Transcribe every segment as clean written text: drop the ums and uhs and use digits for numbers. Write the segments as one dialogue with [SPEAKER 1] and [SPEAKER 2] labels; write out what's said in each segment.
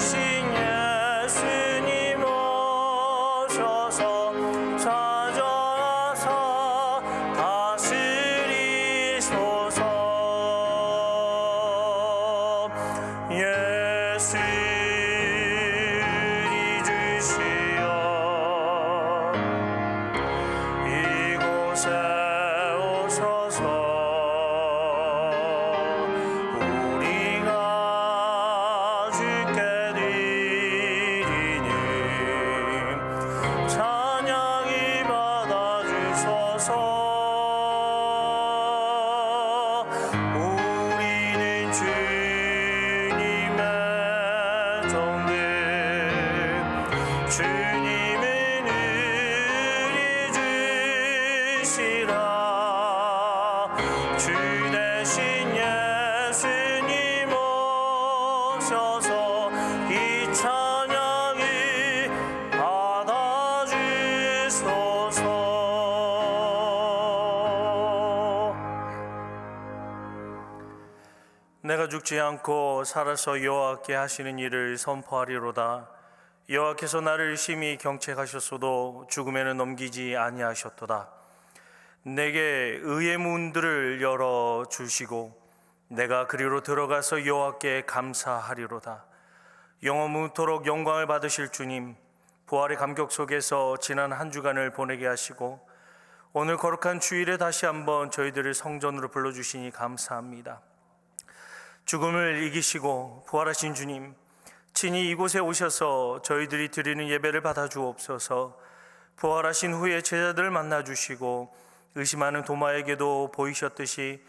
[SPEAKER 1] 예수님 오셔서 찾아와서 다스리소서. 예수님 주시어 이곳에 오셔서 우리가 주께 드리는 찬양이 받아주소서. 우리는 주님의 종들, 주님은 우리 주시라. 주 대신 예수님 오셔서 이 찬양이 받아주소서. 내가 죽지 않고 살아서 여호와께 하시는 일을 선포하리로다. 여호와께서 나를 심히 경책하셨어도 죽음에는 넘기지 아니하셨도다. 내게 의의 문들을 열어 주시고 내가 그리로 들어가서 여호와께 감사하리로다. 영원무토록 영광을 받으실 주님, 부활의 감격 속에서 지난 한 주간을 보내게 하시고 오늘 거룩한 주일에 다시 한번 저희들을 성전으로 불러주시니 감사합니다. 죽음을 이기시고 부활하신 주님, 친히 이곳에 오셔서 저희들이 드리는 예배를 받아주옵소서. 부활하신 후에 제자들을 만나주시고 의심하는 도마에게도 보이셨듯이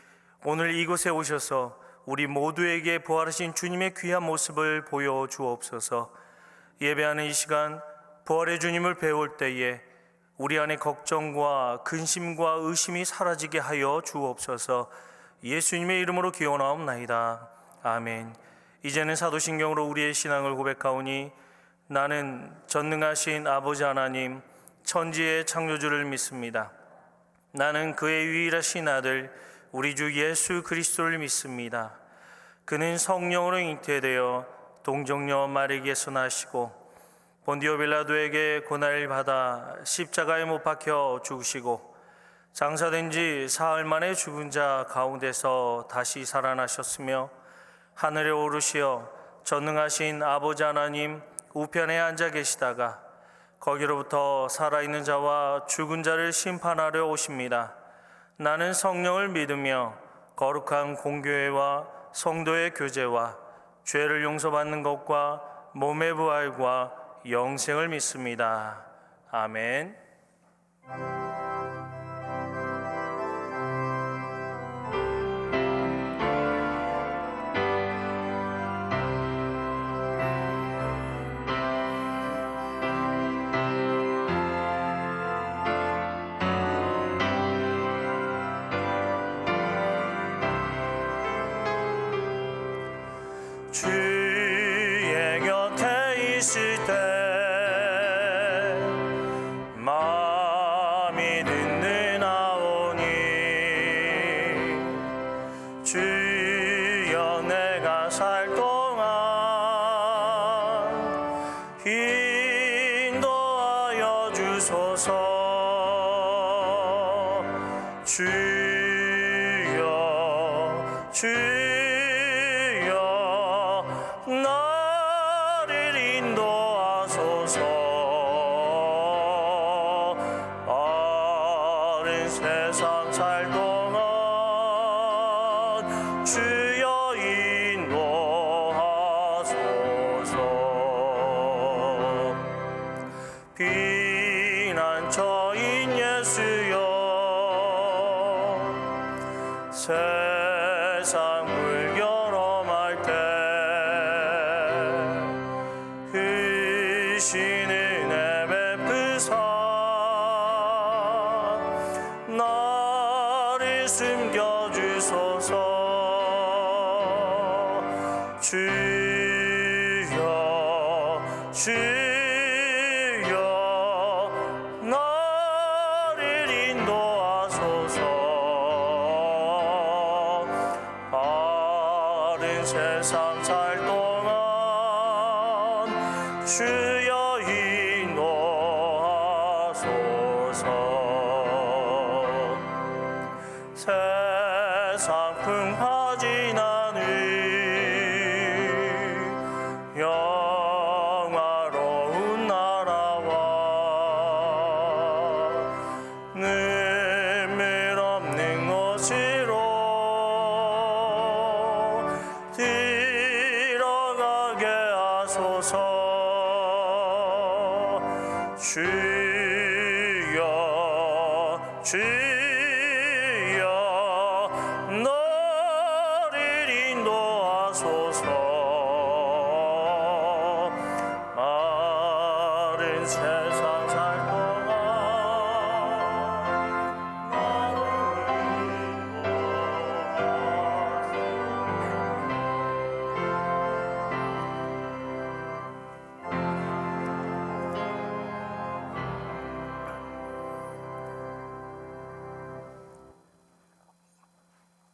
[SPEAKER 1] 오늘 이곳에 오셔서 우리 모두에게 부활하신 주님의 귀한 모습을 보여주옵소서. 예배하는 이 시간 부활의 주님을 배울 때에 우리 안에 걱정과 근심과 의심이 사라지게 하여 주옵소서. 예수님의 이름으로 기원하옵나이다. 아멘. 이제는 사도신경으로 우리의 신앙을 고백하오니 나는 전능하신 아버지 하나님 천지의 창조주를 믿습니다. 나는 그의 유일하신 아들 우리 주 예수 그리스도를 믿습니다. 그는 성령으로 잉태되어 동정녀 마리아에게서 나시고 본디오 빌라도에게 고난을 받아 십자가에 못 박혀 죽으시고 장사된 지 사흘 만에 죽은 자 가운데서 다시 살아나셨으며 하늘에 오르시어 전능하신 아버지 하나님 우편에 앉아 계시다가 거기로부터 살아있는 자와 죽은 자를 심판하려 오십니다. 나는 성령을 믿으며 거룩한 공교회와 성도의 교제와 죄를 용서받는 것과 몸의 부활과 영생을 믿습니다. 아멘. 주의 곁에 있을 때 마음이 듣는아오니 주여 내가 살 동안 인도하여 주소서. 주여 나를 인도하소서. 바른 세상 살 동안 주여 인도하소서. 피난처인 예수여 세상 물결험할 때 크신 은혜 베푸사 나를 숨겨주소서. 주여 나를 인도하소서. 바른 세상 살 동안 주여 인도하소서. 세상 풍파 지나는 영화로운 나라와 눈물 없는 곳으로 들어가게 하소서. 주여 주여 너를 인도하소서. 마른 세상 살 동안 나를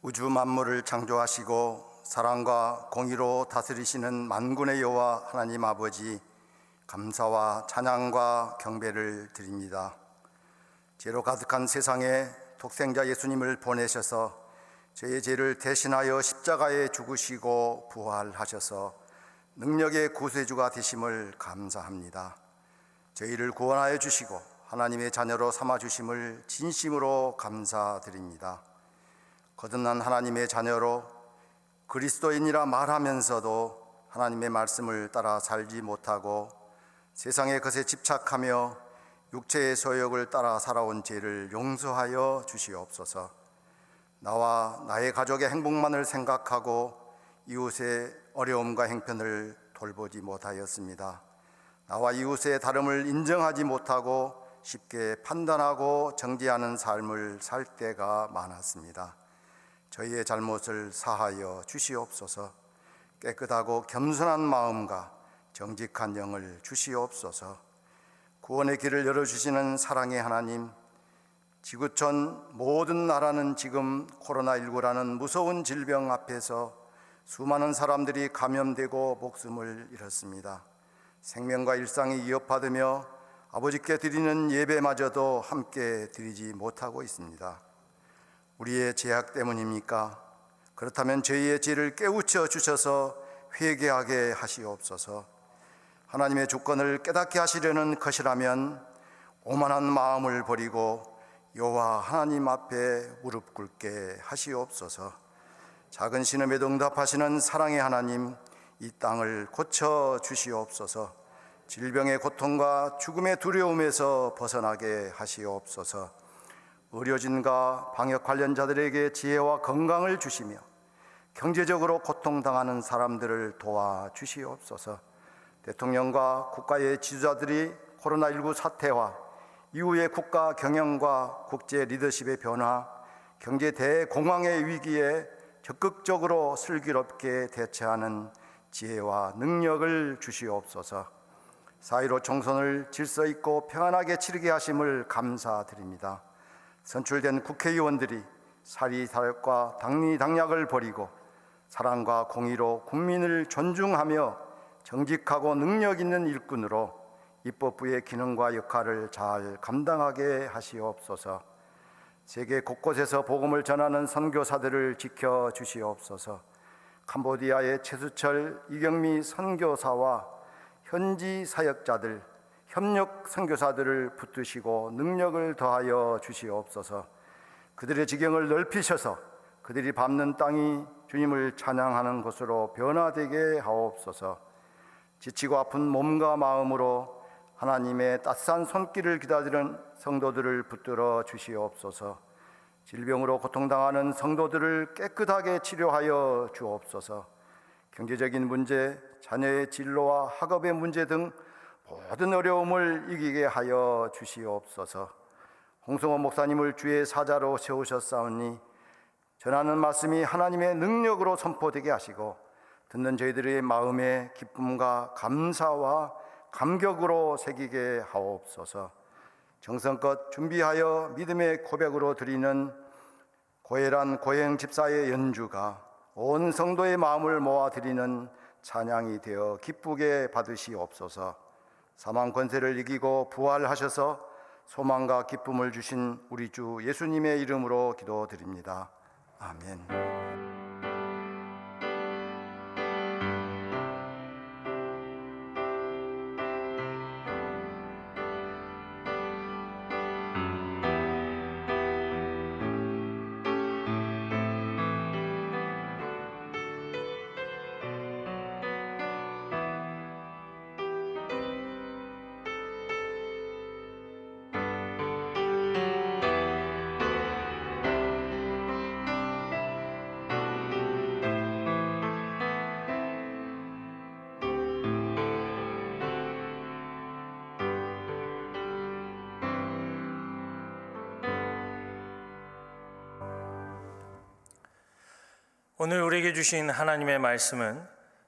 [SPEAKER 2] 우주 만물을 창조하시고 사랑과 공의로 다스리시는 만군의 여호와 하나님 아버지, 감사와 찬양과 경배를 드립니다. 죄로 가득한 세상에 독생자 예수님을 보내셔서 저의 죄를 대신하여 십자가에 죽으시고 부활하셔서 능력의 구세주가 되심을 감사합니다. 저희를 구원하여 주시고 하나님의 자녀로 삼아 주심을 진심으로 감사드립니다. 거듭난 하나님의 자녀로 그리스도인이라 말하면서도 하나님의 말씀을 따라 살지 못하고 세상의 것에 집착하며 육체의 소욕을 따라 살아온 죄를 용서하여 주시옵소서. 나와 나의 가족의 행복만을 생각하고 이웃의 어려움과 행편을 돌보지 못하였습니다. 나와 이웃의 다름을 인정하지 못하고 쉽게 판단하고 정죄하는 삶을 살 때가 많았습니다. 저희의 잘못을 사하여 주시옵소서. 깨끗하고 겸손한 마음과 정직한 영을 주시옵소서. 구원의 길을 열어주시는 사랑의 하나님, 지구촌 모든 나라는 지금 코로나19라는 무서운 질병 앞에서 수많은 사람들이 감염되고 목숨을 잃었습니다. 생명과 일상이 위협받으며 아버지께 드리는 예배마저도 함께 드리지 못하고 있습니다. 우리의 죄악 때문입니까? 그렇다면 저희의 죄를 깨우쳐 주셔서 회개하게 하시옵소서. 하나님의 주권을 깨닫게 하시려는 것이라면 오만한 마음을 버리고 여호와 하나님 앞에 무릎 꿇게 하시옵소서. 작은 신음에도 응답하시는 사랑의 하나님, 이 땅을 고쳐 주시옵소서. 질병의 고통과 죽음의 두려움에서 벗어나게 하시옵소서. 의료진과 방역 관련자들에게 지혜와 건강을 주시며 경제적으로 고통당하는 사람들을 도와주시옵소서. 대통령과 국가의 지도자들이 코로나19 사태와 이후의 국가 경영과 국제 리더십의 변화, 경제 대공황의 위기에 적극적으로 슬기롭게 대처하는 지혜와 능력을 주시옵소서. 4.15 총선을 질서 있고 평안하게 치르게 하심을 감사드립니다. 선출된 국회의원들이 사리사욕과 당리당략을 버리고 사랑과 공의로 국민을 존중하며 정직하고 능력 있는 일꾼으로 입법부의 기능과 역할을 잘 감당하게 하시옵소서. 세계 곳곳에서 복음을 전하는 선교사들을 지켜주시옵소서. 캄보디아의 최수철, 이경미 선교사와 현지 사역자들, 협력 선교사들을 붙드시고 능력을 더하여 주시옵소서. 그들의 지경을 넓히셔서 그들이 밟는 땅이 주님을 찬양하는 곳으로 변화되게 하옵소서. 지치고 아픈 몸과 마음으로 하나님의 따스한 손길을 기다리는 성도들을 붙들어 주시옵소서. 질병으로 고통당하는 성도들을 깨끗하게 치료하여 주옵소서. 경제적인 문제, 자녀의 진로와 학업의 문제 등 모든 어려움을 이기게 하여 주시옵소서. 홍성호 목사님을 주의 사자로 세우셨사오니 전하는 말씀이 하나님의 능력으로 선포되게 하시고 듣는 저희들의 마음에 기쁨과 감사와 감격으로 새기게 하옵소서. 정성껏 준비하여 믿음의 고백으로 드리는 고혜란 고행 집사의 연주가 온 성도의 마음을 모아 드리는 찬양이 되어 기쁘게 받으시옵소서. 사망 권세를 이기고 부활하셔서 소망과 기쁨을 주신 우리 주 예수님의 이름으로 기도드립니다. 아멘.
[SPEAKER 1] 오늘 우리에게 주신 하나님의 말씀은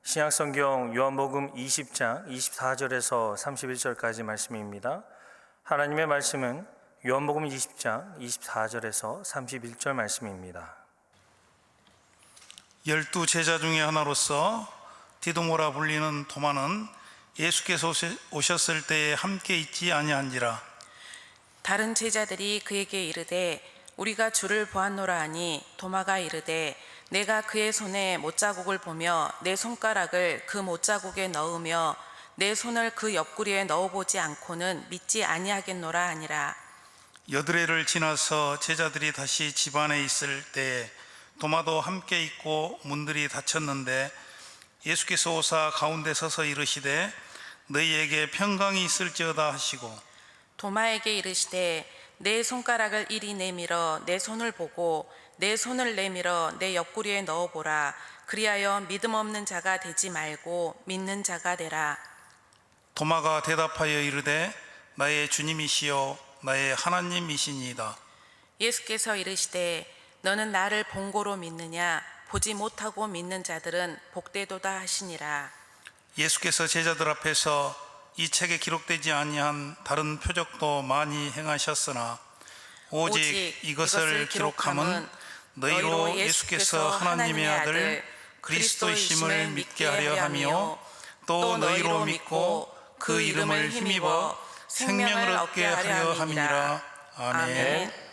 [SPEAKER 1] 신약성경 요한복음 20장 24절에서 31절까지 말씀입니다. 하나님의 말씀은 요한복음 20장 24절에서 31절 말씀입니다.
[SPEAKER 3] 12 제자 중에 하나로서 디도모라 불리는 도마는 예수께서 오셨을 때에 함께 있지 아니한지라.
[SPEAKER 4] 다른 제자들이 그에게 이르되 우리가 주를 보았노라 하니 도마가 이르되 내가 그의 손에 못자국을 보며 내 손가락을 그 못자국에 넣으며 내 손을 그 옆구리에 넣어보지 않고는 믿지 아니하겠노라 하니라.
[SPEAKER 3] 여드레를 지나서 제자들이 다시 집 안에 있을 때에 도마도 함께 있고 문들이 닫혔는데 예수께서 오사 가운데 서서 이르시되 너희에게 평강이 있을지어다 하시고
[SPEAKER 4] 도마에게 이르시되 내 손가락을 이리 내밀어 내 손을 보고 내 손을 내밀어 내 옆구리에 넣어보라. 그리하여 믿음 없는 자가 되지 말고 믿는 자가 되라.
[SPEAKER 3] 도마가 대답하여 이르되 나의 주님이시여 나의 하나님이시니이다.
[SPEAKER 4] 예수께서 이르시되 너는 나를 본고로 믿느냐? 보지 못하고 믿는 자들은 복되도다 하시니라.
[SPEAKER 3] 예수께서 제자들 앞에서 이 책에 기록되지 아니한 다른 표적도 많이 행하셨으나 오직 이것을 기록함은 너희로 예수께서 하나님의 아들 그리스도이심을 믿게 하려 하며 또 너희로 믿고 그 이름을 힘입어 생명을 얻게 하려 함이니라. 아멘.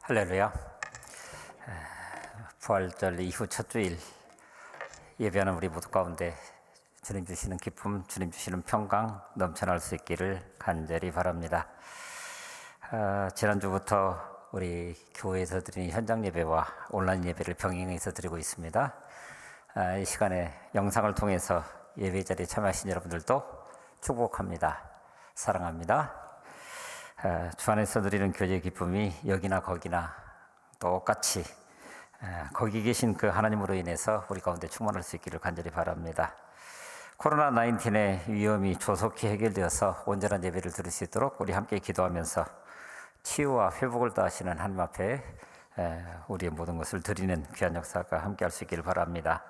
[SPEAKER 5] 할렐루야. 부활절 이후 첫 주일 예배하는 우리 모두 가운데 주님 주시는 기쁨, 주님 주시는 평강 넘쳐날 수 있기를 간절히 바랍니다. 지난주부터 우리 교회에서 드리는 현장 예배와 온라인 예배를 병행해서 드리고 있습니다. 이 시간에 영상을 통해서 예배 자리에 참여하신 여러분들도 축복합니다. 사랑합니다. 주 안에서 누리는 교제의 기쁨이 여기나 거기나 똑같이 거기 계신 그 하나님으로 인해서 우리 가운데 충만할 수 있기를 간절히 바랍니다. 코로나19의 위험이 조속히 해결되어서 온전한 예배를 드릴 수 있도록 우리 함께 기도하면서 치유와 회복을 다하시는 하나님 앞에 우리의 모든 것을 드리는 귀한 역사가 함께 할 수 있기를 바랍니다.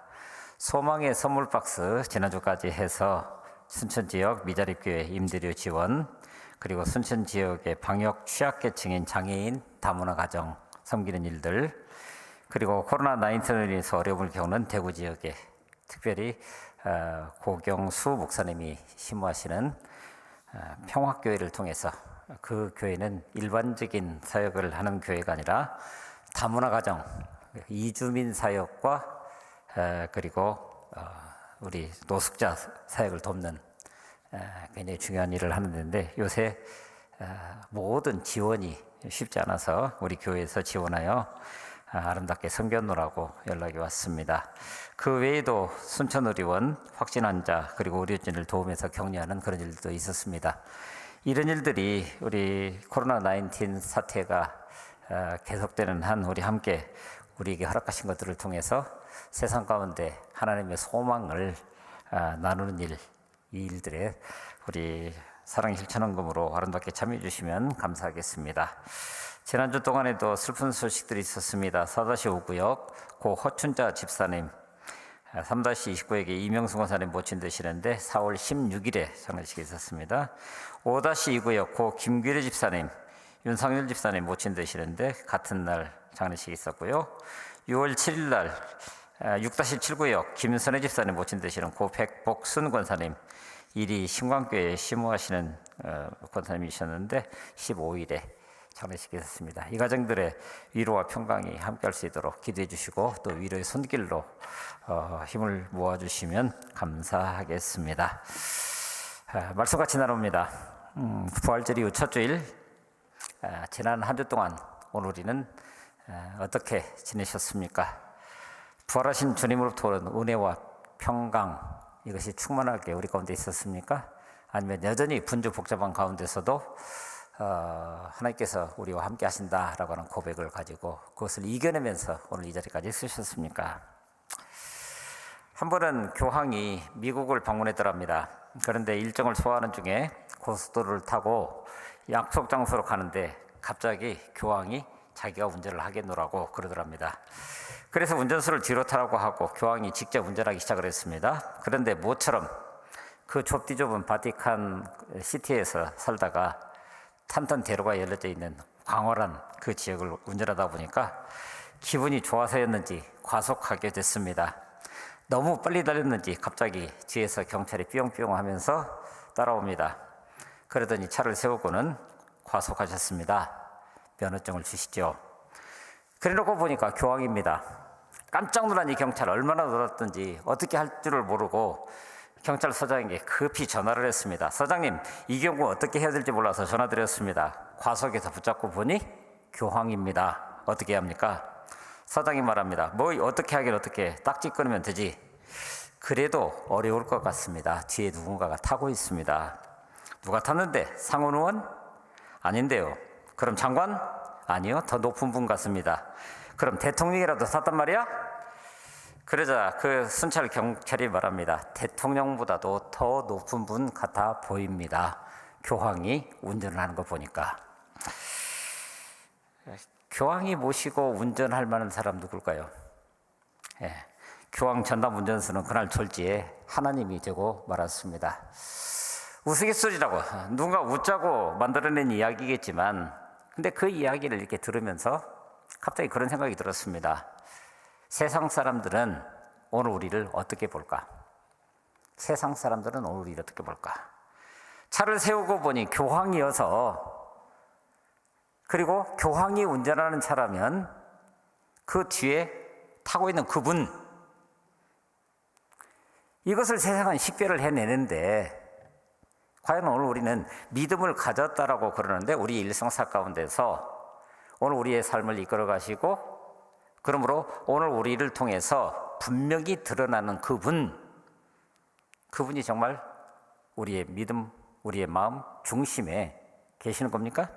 [SPEAKER 5] 소망의 선물 박스 지난주까지 해서 순천 지역 미자립교회 임대료 지원, 그리고 순천 지역의 방역 취약계층인 장애인 다문화 가정 섬기는 일들, 그리고 코로나19로 인해서 어려움을 겪는 대구 지역에 특별히 고경수 목사님이 심무하시는 평화교회를 통해서, 그 교회는 일반적인 사역을 하는 교회가 아니라 다문화 가정, 이주민 사역과 그리고 우리 노숙자 사역을 돕는 굉장히 중요한 일을 하는 데인데, 요새 모든 지원이 쉽지 않아서 우리 교회에서 지원하여 아름답게 섬겨놓으라고 연락이 왔습니다. 그 외에도 순천의료원 확진 환자 그리고 의료진을 도우면서 격려하는 그런 일도 있었습니다. 이런 일들이 우리 코로나19 사태가 계속되는 한 우리 함께 우리에게 허락하신 것들을 통해서 세상 가운데 하나님의 소망을 나누는 일, 이 일들에 우리 사랑의 실천헌금으로 아름답게 참여해 주시면 감사하겠습니다. 지난주 동안에도 슬픈 소식들이 있었습니다. 4-5구역 고 허춘자 집사님, 3-29에게 이명수 권사님 모친 되시는데 4월 16일에 장례식이 있었습니다. 5-2구역 고 김규래 집사님, 윤상열 집사님 모친 되시는데 같은 날 장례식이 있었고요. 6월 7일 날 6-7구역 김선혜 집사님 모친 되시는 고 백복순 권사님, 일이 신광교회에 심무하시는 권사님이셨는데 15일에 장례식이 있었습니다. 이 가정들의 위로와 평강이 함께할 수 있도록 기도해 주시고 또 위로의 손길로 힘을 모아주시면 감사하겠습니다. 말씀 같이 나눕니다. 부활절 이후 첫 주일, 지난 한 주 동안 오늘 우리는 어떻게 지내셨습니까? 부활하신 주님으로부터 오는 은혜와 평강, 이것이 충만하게 우리 가운데 있었습니까? 아니면 여전히 분주 복잡한 가운데서도 하나님께서 우리와 함께 하신다라고 하는 고백을 가지고 그것을 이겨내면서 오늘 이 자리까지 쓰셨습니까? 한 번은 교황이 미국을 방문했더랍니다. 그런데 일정을 소화하는 중에 고속도로를 타고 약속 장소로 가는데 갑자기 교황이 자기가 운전을 하겠노라고 그러더랍니다. 그래서 운전수를 뒤로 타라고 하고 교황이 직접 운전하기 시작을 했습니다. 그런데 모처럼 그 좁디 좁은 바티칸 시티에서 살다가 탄탄 대로가 열려져 있는 광활한 그 지역을 운전하다 보니까 기분이 좋아서였는지 과속하게 됐습니다. 너무 빨리 달렸는지 갑자기 뒤에서 경찰이 삐용삐용 하면서 따라옵니다. 그러더니 차를 세우고는 과속하셨습니다. 면허증을 주시죠. 그래놓고 보니까 교황입니다. 깜짝 놀란 이 경찰, 얼마나 놀랐던지 어떻게 할 줄을 모르고 경찰서장에게 급히 전화를 했습니다. 서장님, 이 경우 어떻게 해야 될지 몰라서 전화드렸습니다. 과속에서 붙잡고 보니 교황입니다. 어떻게 합니까? 서장이 말합니다. 뭐 어떻게 하긴 어떻게, 딱지 끊으면 되지. 그래도 어려울 것 같습니다. 뒤에 누군가가 타고 있습니다. 누가 탔는데? 상원 의원? 아닌데요. 그럼 장관? 아니요, 더 높은 분 같습니다. 그럼 대통령이라도 탔단 말이야? 그러자 그 순찰 경찰이 말합니다. 대통령보다도 더 높은 분 같아 보입니다. 교황이 운전을 하는 거 보니까. 교황이 모시고 운전할 만한 사람 누굴까요? 교황 전담 운전수는 그날 졸지에 하나님이 되고 말았습니다. 우스갯소리라고 누군가 웃자고 만들어낸 이야기겠지만, 근데 그 이야기를 이렇게 들으면서 갑자기 그런 생각이 들었습니다. 세상 사람들은 오늘 우리를 어떻게 볼까? 세상 사람들은 오늘 우리를 어떻게 볼까? 차를 세우고 보니 교황이어서 그리고 교황이 운전하는 차라면 그 뒤에 타고 있는 그분, 이것을 세상은 식별을 해내는데 과연 오늘 우리는 믿음을 가졌다라고 그러는데 우리 일상사 가운데서 오늘 우리의 삶을 이끌어 가시고, 그러므로 오늘 우리를 통해서 분명히 드러나는 그분이 정말 우리의 믿음, 우리의 마음 중심에 계시는 겁니까?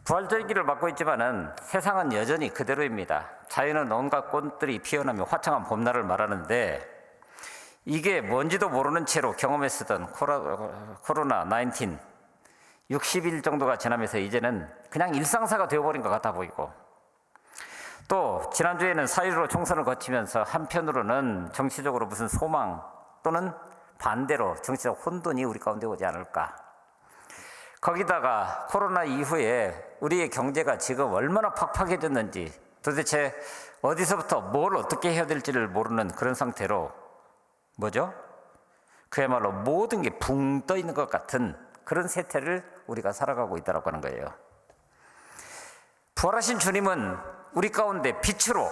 [SPEAKER 5] 부활절기를 맞고 있지만은 세상은 여전히 그대로입니다. 자연은 온갖 꽃들이 피어나며 화창한 봄날을 말하는데, 이게 뭔지도 모르는 채로 경험했었던 코로나19 60일 정도가 지나면서 이제는 그냥 일상사가 되어버린 것 같아 보이고, 또 지난주에는 4.15 총선을 거치면서 한편으로는 정치적으로 무슨 소망 또는 반대로 정치적 혼돈이 우리 가운데 오지 않을까. 거기다가 코로나 이후에 우리의 경제가 지금 얼마나 팍팍해졌는지, 도대체 어디서부터 뭘 어떻게 해야 될지를 모르는 그런 상태로, 뭐죠? 그야말로 모든 게 붕 떠 있는 것 같은 그런 세태를 우리가 살아가고 있다고 하는 거예요. 부활하신 주님은 우리 가운데 빛으로,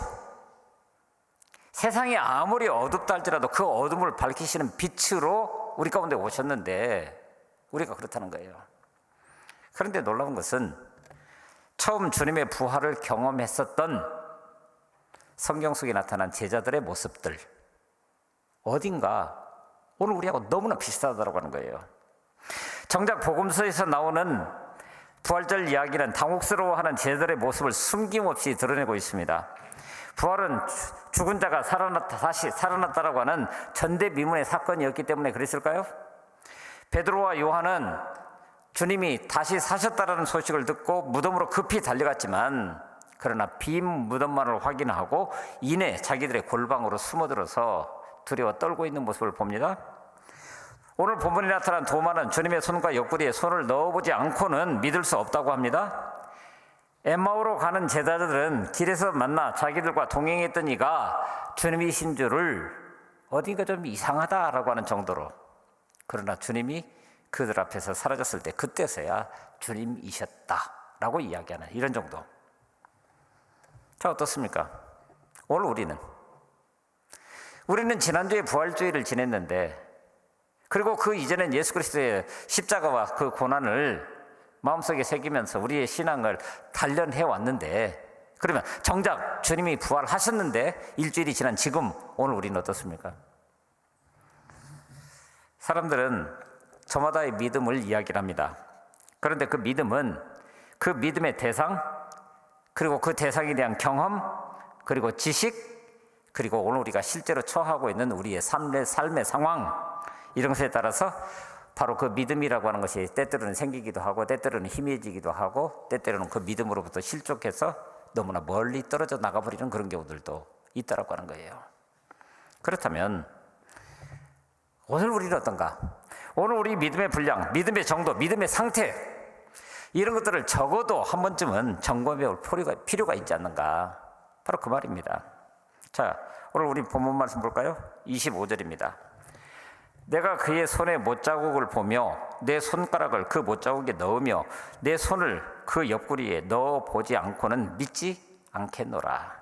[SPEAKER 5] 세상이 아무리 어둡다 할지라도 그 어둠을 밝히시는 빛으로 우리 가운데 오셨는데 우리가 그렇다는 거예요. 그런데 놀라운 것은 처음 주님의 부활을 경험했었던 성경 속에 나타난 제자들의 모습들, 어딘가 오늘 우리하고 너무나 비슷하다고 하는 거예요. 정작 복음서에서 나오는 부활절 이야기는 당혹스러워하는 제자들의 모습을 숨김없이 드러내고 있습니다. 부활은 죽은 자가 다시 살아났다라고 하는 전대미문의 사건이었기 때문에 그랬을까요? 베드로와 요한은 주님이 다시 사셨다라는 소식을 듣고 무덤으로 급히 달려갔지만, 그러나 빈 무덤만을 확인하고 이내 자기들의 골방으로 숨어들어서 두려워 떨고 있는 모습을 봅니다. 오늘 본문에 나타난 도마는 주님의 손과 옆구리에 손을 넣어보지 않고는 믿을 수 없다고 합니다. 엠마오로 가는 제자들은 길에서 만나 자기들과 동행했던 이가 주님이신 줄을 어딘가 좀 이상하다라고 하는 정도로, 그러나 주님이 그들 앞에서 사라졌을 때 그때서야 주님이셨다라고 이야기하는 이런 정도. 자, 어떻습니까? 오늘 우리는 지난주에 부활주의를 지냈는데, 그리고 그 이전엔 예수 그리스도의 십자가와 그 고난을 마음속에 새기면서 우리의 신앙을 단련해 왔는데, 그러면 정작 주님이 부활하셨는데 일주일이 지난 지금 오늘 우리는 어떻습니까? 사람들은 저마다의 믿음을 이야기를 합니다. 그런데 그 믿음은 그 믿음의 대상, 그리고 그 대상에 대한 경험, 그리고 지식, 그리고 오늘 우리가 실제로 처하고 있는 우리의 삶의 상황, 이런 것에 따라서 바로 그 믿음이라고 하는 것이 때때로는 생기기도 하고 때때로는 희미해지기도 하고 때때로는 그 믿음으로부터 실족해서 너무나 멀리 떨어져 나가버리는 그런 경우들도 있다라고 하는 거예요. 그렇다면 오늘 우리는 어떤가? 오늘 우리 믿음의 분량, 믿음의 정도, 믿음의 상태, 이런 것들을 적어도 한 번쯤은 점검해 올 필요가 있지 않는가? 바로 그 말입니다. 자, 오늘 우리 본문 말씀 볼까요? 25절입니다. 내가 그의 손에 못자국을 보며 내 손가락을 그 못자국에 넣으며 내 손을 그 옆구리에 넣어보지 않고는 믿지 않겠노라.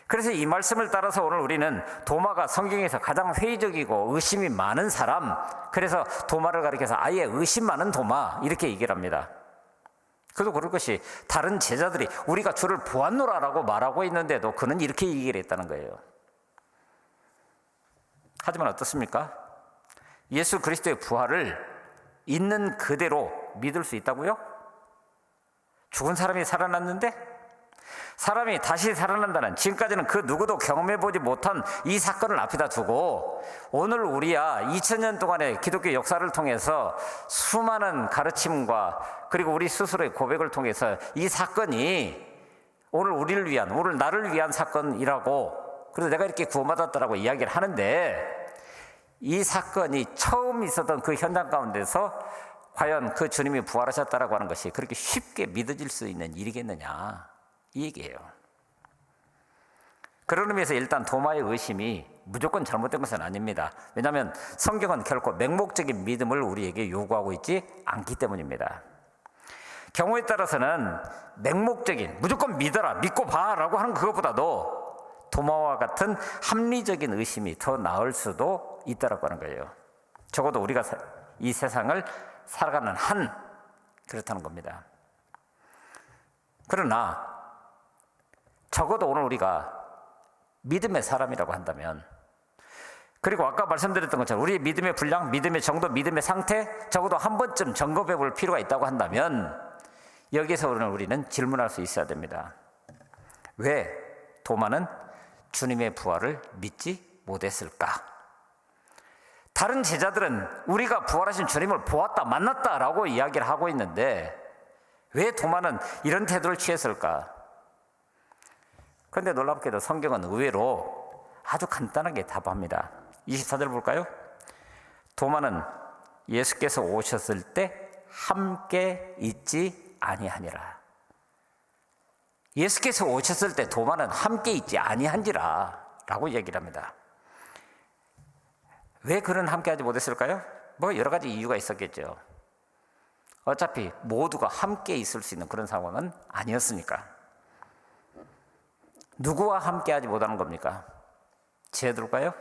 [SPEAKER 5] 그래서 이 말씀을 따라서 오늘 우리는 도마가 성경에서 가장 회의적이고 의심이 많은 사람, 그래서 도마를 가리켜서 아예 의심 많은 도마, 이렇게 얘기를 합니다. 그래도 그럴 것이 다른 제자들이 우리가 주를 보았노라라고 말하고 있는데도 그는 이렇게 얘기를 했다는 거예요. 하지만 어떻습니까? 예수 그리스도의 부활을 있는 그대로 믿을 수 있다고요? 죽은 사람이 살아났는데? 사람이 다시 살아난다는, 지금까지는 그 누구도 경험해보지 못한 이 사건을 앞에다 두고 오늘 우리야 2000년 동안의 기독교 역사를 통해서 수많은 가르침과 그리고 우리 스스로의 고백을 통해서 이 사건이 오늘 우리를 위한, 오늘 나를 위한 사건이라고, 그래서 내가 이렇게 구원받았다라고 이야기를 하는데, 이 사건이 처음 있었던 그 현장 가운데서 과연 그 주님이 부활하셨다라고 하는 것이 그렇게 쉽게 믿어질 수 있는 일이겠느냐, 이 얘기예요. 그런 의미에서 일단 도마의 의심이 무조건 잘못된 것은 아닙니다. 왜냐하면 성경은 결코 맹목적인 믿음을 우리에게 요구하고 있지 않기 때문입니다. 경우에 따라서는 맹목적인 무조건 믿어라, 믿고 봐라고 하는 그것보다도 도마와 같은 합리적인 의심이 더 나을 수도 있다라고 하는 거예요. 적어도 우리가 이 세상을 살아가는 한 그렇다는 겁니다. 그러나 적어도 오늘 우리가 믿음의 사람이라고 한다면, 그리고 아까 말씀드렸던 것처럼 우리의 믿음의 분량, 믿음의 정도, 믿음의 상태 적어도 한 번쯤 점검해 볼 필요가 있다고 한다면 여기에서 우리는 질문할 수 있어야 됩니다. 왜 도마는 주님의 부활을 믿지 못했을까? 다른 제자들은 우리가 부활하신 주님을 보았다, 만났다라고 이야기를 하고 있는데 왜 도마는 이런 태도를 취했을까? 그런데 놀랍게도 성경은 의외로 아주 간단하게 답합니다. 24절 볼까요? 도마는 예수께서 오셨을 때 함께 있지 아니하니라. 예수께서 오셨을 때 도마는 함께 있지 아니한지라 라고 얘기를 합니다. 왜 그는 함께하지 못했을까요? 뭐 여러 가지 이유가 있었겠죠. 어차피 모두가 함께 있을 수 있는 그런 상황은 아니었으니까. 누구와 함께하지 못하는 겁니까? 제자들과요?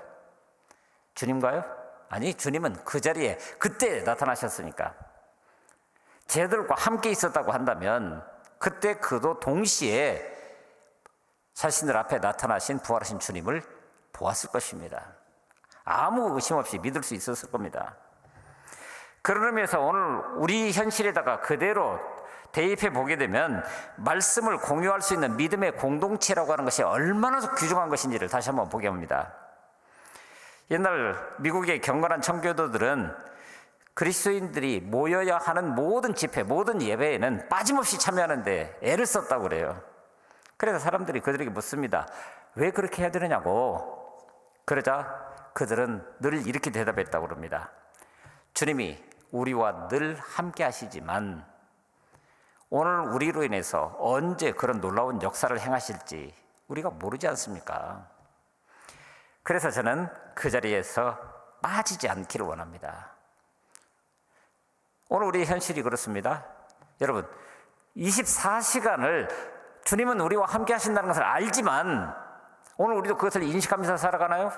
[SPEAKER 5] 주님과요? 아니, 주님은 그 자리에 그때 나타나셨으니까. 제자들과 함께 있었다고 한다면 그때 그도 동시에 자신들 앞에 나타나신 부활하신 주님을 보았을 것입니다. 아무 의심 없이 믿을 수 있었을 겁니다. 그런 의미에서 오늘 우리 현실에다가 그대로 대입해 보게 되면 말씀을 공유할 수 있는 믿음의 공동체라고 하는 것이 얼마나 귀중한 것인지를 다시 한번 보게 합니다. 옛날 미국의 경건한 청교도들은 그리스도인들이 모여야 하는 모든 집회, 모든 예배에는 빠짐없이 참여하는데 애를 썼다고 그래요. 그래서 사람들이 그들에게 묻습니다. 왜 그렇게 해야 되느냐고. 그러자 그들은 늘 이렇게 대답했다고 그럽니다. 주님이 우리와 늘 함께 하시지만 오늘 우리로 인해서 언제 그런 놀라운 역사를 행하실지 우리가 모르지 않습니까? 그래서 저는 그 자리에서 빠지지 않기를 원합니다. 오늘 우리의 현실이 그렇습니다. 여러분, 24시간을 주님은 우리와 함께 하신다는 것을 알지만 오늘 우리도 그것을 인식하면서 살아가나요?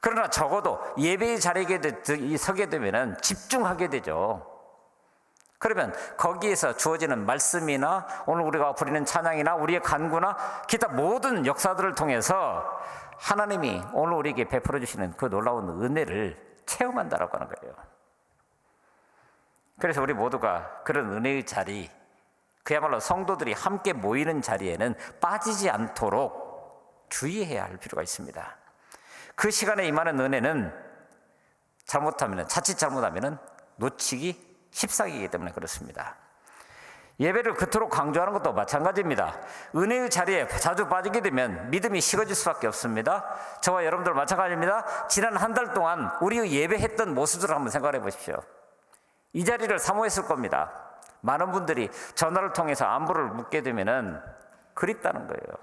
[SPEAKER 5] 그러나 적어도 예배의 자리에 서게 되면 집중하게 되죠. 그러면 거기에서 주어지는 말씀이나 오늘 우리가 부리는 찬양이나 우리의 간구나 기타 모든 역사들을 통해서 하나님이 오늘 우리에게 베풀어 주시는 그 놀라운 은혜를 체험한다라고 하는 거예요. 그래서 우리 모두가 그런 은혜의 자리, 그야말로 성도들이 함께 모이는 자리에는 빠지지 않도록 주의해야 할 필요가 있습니다. 그 시간에 임하는 은혜는 자칫 잘못하면 놓치기 십상이기 때문에 그렇습니다. 예배를 그토록 강조하는 것도 마찬가지입니다. 은혜의 자리에 자주 빠지게 되면 믿음이 식어질 수밖에 없습니다. 저와 여러분들 마찬가지입니다. 지난 한 달 동안 우리의 예배했던 모습들을 한번 생각해 보십시오. 이 자리를 사모했을 겁니다. 많은 분들이 전화를 통해서 안부를 묻게 되면 그립다는 거예요.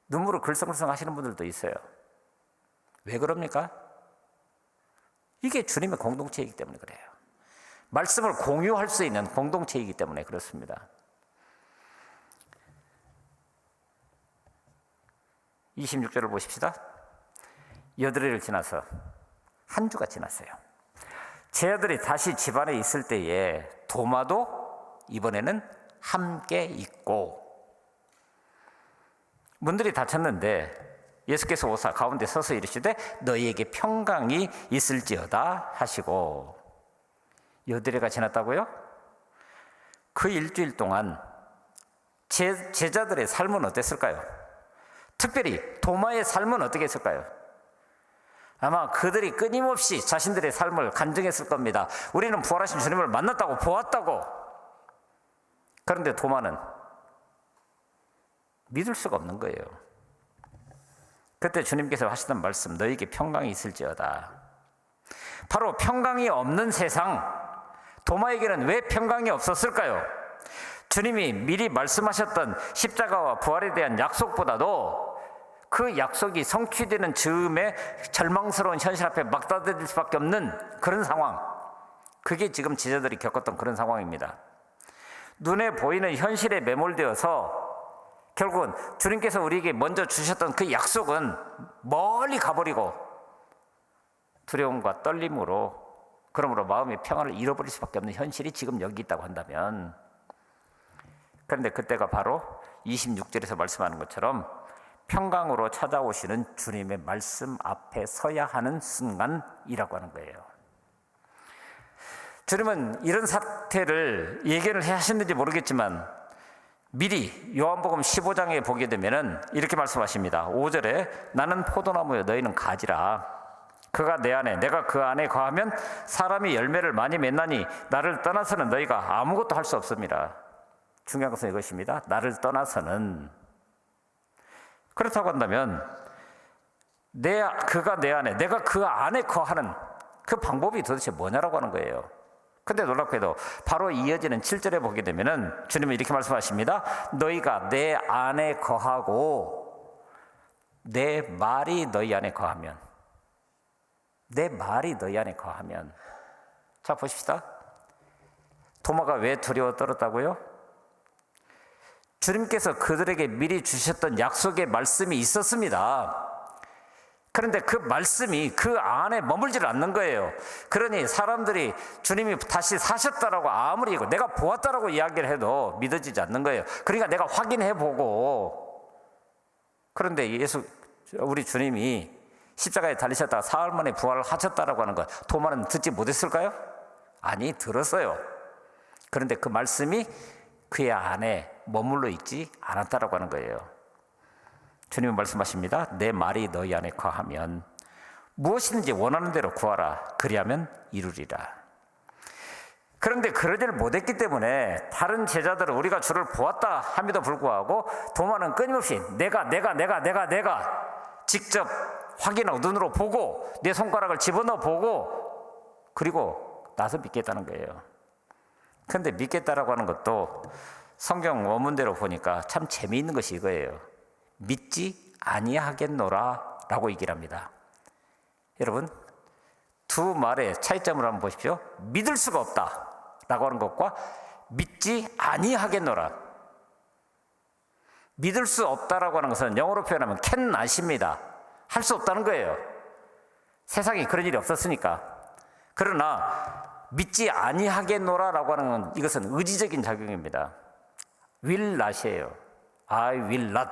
[SPEAKER 5] 눈물을 글썽글썽 하시는 분들도 있어요. 왜 그럽니까? 이게 주님의 공동체이기 때문에 그래요. 말씀을 공유할 수 있는 공동체이기 때문에 그렇습니다. 26절을 보십시다. 여드레를 지나서 한 주가 지났어요. 제자들이 다시 집안에 있을 때에 도마도 이번에는 함께 있고 문들이 닫혔는데 예수께서 오사 가운데 서서 이르시되 너희에게 평강이 있을지어다 하시고 여드레가 지났다고요? 그 일주일 동안 제자들의 삶은 어땠을까요? 특별히 도마의 삶은 어떻게 했을까요? 아마 그들이 끊임없이 자신들의 삶을 간증했을 겁니다. 우리는 부활하신 주님을 만났다고 보았다고. 그런데 도마는 믿을 수가 없는 거예요. 그때 주님께서 하시던 말씀, 너희에게 평강이 있을지어다. 바로 평강이 없는 세상, 도마에게는 왜 평강이 없었을까요? 주님이 미리 말씀하셨던 십자가와 부활에 대한 약속보다도 그 약속이 성취되는 즈음에 절망스러운 현실 앞에 막다들 수밖에 없는 그런 상황, 그게 지금 제자들이 겪었던 그런 상황입니다. 눈에 보이는 현실에 매몰되어서 결국은 주님께서 우리에게 먼저 주셨던 그 약속은 멀리 가버리고 두려움과 떨림으로, 그러므로 마음의 평안을 잃어버릴 수밖에 없는 현실이 지금 여기 있다고 한다면, 그런데 그때가 바로 26절에서 말씀하는 것처럼 평강으로 찾아오시는 주님의 말씀 앞에 서야 하는 순간이라고 하는 거예요. 주님은 이런 사태를 예견을 하셨는지 모르겠지만 미리 요한복음 15장에 보게 되면은 이렇게 말씀하십니다. 5절에 나는 포도나무여 너희는 가지라. 그가 내 안에 내가 그 안에 거하면 사람이 열매를 많이 맺나니 나를 떠나서는 너희가 아무것도 할 수 없습니다. 중요한 것은 이것입니다. 나를 떠나서는. 그렇다고 한다면 그가 내 안에 내가 그 안에 거하는 그 방법이 도대체 뭐냐라고 하는 거예요. 근데 놀랍게도 바로 이어지는 7절에 보게 되면은 주님은 이렇게 말씀하십니다. 너희가 내 안에 거하고 내 말이 너희 안에 거하면, 내 말이 너희 안에 거하면. 자, 보십시다. 도마가 왜 두려워 떨었다고요? 주님께서 그들에게 미리 주셨던 약속의 말씀이 있었습니다. 그런데 그 말씀이 그 안에 머물질 않는 거예요. 그러니 사람들이 주님이 다시 사셨다라고 아무리 내가 보았다라고 이야기를 해도 믿어지지 않는 거예요. 그러니까 내가 확인해보고. 그런데 우리 주님이 십자가에 달리셨다가 사흘 만에 부활을 하셨다라고 하는 것, 도마는 듣지 못했을까요? 아니, 들었어요. 그런데 그 말씀이 그의 안에 머물러 있지 않았다라고 하는 거예요. 주님은 말씀하십니다. 내 말이 너희 안에 거하면 무엇이든지 원하는 대로 구하라. 그리하면 이루리라. 그런데 그러지를 못했기 때문에 다른 제자들은 우리가 주를 보았다 함에도 불구하고 도마는 끊임없이 내가 직접 확인하고 눈으로 보고 내 손가락을 집어넣어 보고 그리고 나서 믿겠다는 거예요. 그런데 믿겠다라고 하는 것도 성경 원문대로 보니까 참 재미있는 것이 이거예요. 믿지 아니하겠노라 라고 얘기를 합니다. 여러분, 두 말의 차이점을 한번 보십시오. 믿을 수가 없다 라고 하는 것과 믿지 아니하겠노라. 믿을 수 없다라고 하는 것은 영어로 표현하면 cannot입니다. 할 수 없다는 거예요. 세상에 그런 일이 없었으니까. 그러나 믿지 아니하겠노라 라고 하는 건 이것은 의지적인 작용입니다. will not이에요. I will not.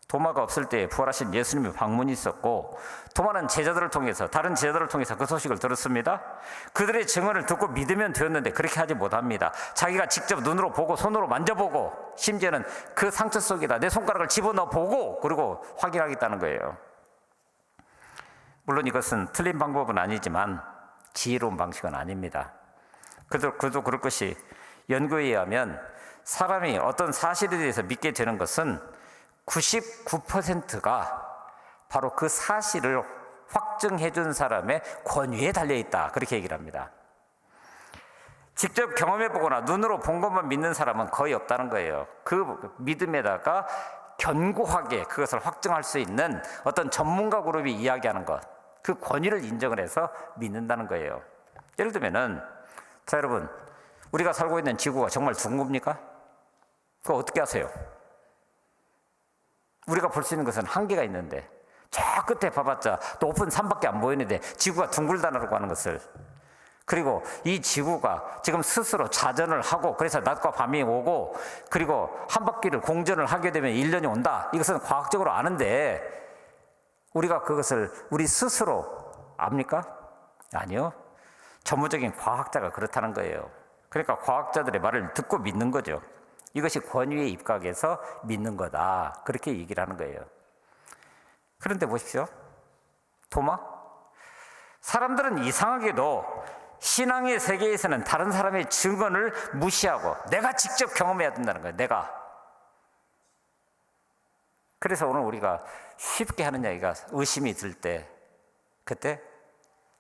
[SPEAKER 5] 도마가 없을 때 부활하신 예수님의 방문이 있었고, 도마는 제자들을 통해서, 다른 제자들을 통해서 그 소식을 들었습니다. 그들의 증언을 듣고 믿으면 되었는데 그렇게 하지 못합니다. 자기가 직접 눈으로 보고 손으로 만져보고 심지어는 그 상처 속에다 내 손가락을 집어넣어 보고 그리고 확인하겠다는 거예요. 물론 이것은 틀린 방법은 아니지만 지혜로운 방식은 아닙니다. 그래도 그럴 것이, 연구에 의하면 사람이 어떤 사실에 대해서 믿게 되는 것은 99%가 바로 그 사실을 확증해 준 사람의 권위에 달려있다, 그렇게 얘기를 합니다. 직접 경험해 보거나 눈으로 본 것만 믿는 사람은 거의 없다는 거예요. 그 믿음에다가 견고하게 그것을 확증할 수 있는 어떤 전문가 그룹이 이야기하는 것, 그 권위를 인정을 해서 믿는다는 거예요. 예를 들면은, 자 여러분, 우리가 살고 있는 지구가 정말 둥 겁니까? 그거 어떻게 아세요? 우리가 볼 수 있는 것은 한계가 있는데, 저 끝에 봐봤자 높은 산밖에 안 보이는데 지구가 둥글다라고 하는 것을, 그리고 이 지구가 지금 스스로 자전을 하고, 그래서 낮과 밤이 오고, 그리고 한 바퀴를 공전을 하게 되면 1년이 온다, 이것은 과학적으로 아는데 우리가 그것을 우리 스스로 압니까? 아니요. 전문적인 과학자가 그렇다는 거예요. 그러니까 과학자들의 말을 듣고 믿는 거죠. 이것이 권위에 입각해서 믿는 거다, 그렇게 얘기를 하는 거예요. 그런데 보십시오. 도마? 사람들은 이상하게도 신앙의 세계에서는 다른 사람의 증언을 무시하고 내가 직접 경험해야 된다는 거예요. 내가. 그래서 오늘 우리가 쉽게 하는 이야기가, 의심이 들 때 그때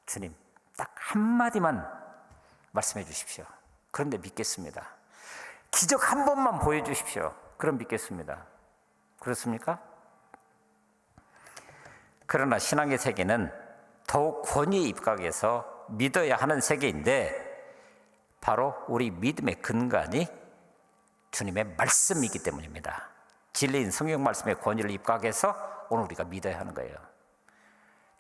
[SPEAKER 5] 주님 딱 한마디만 말씀해 주십시오. 그런데 믿겠습니다. 기적 한 번만 보여주십시오. 그럼 믿겠습니다. 그렇습니까? 그러나 신앙의 세계는 더욱 권위에 입각해서 믿어야 하는 세계인데, 바로 우리 믿음의 근간이 주님의 말씀이기 때문입니다. 진리인 성경 말씀의 권위를 입각해서 오늘 우리가 믿어야 하는 거예요.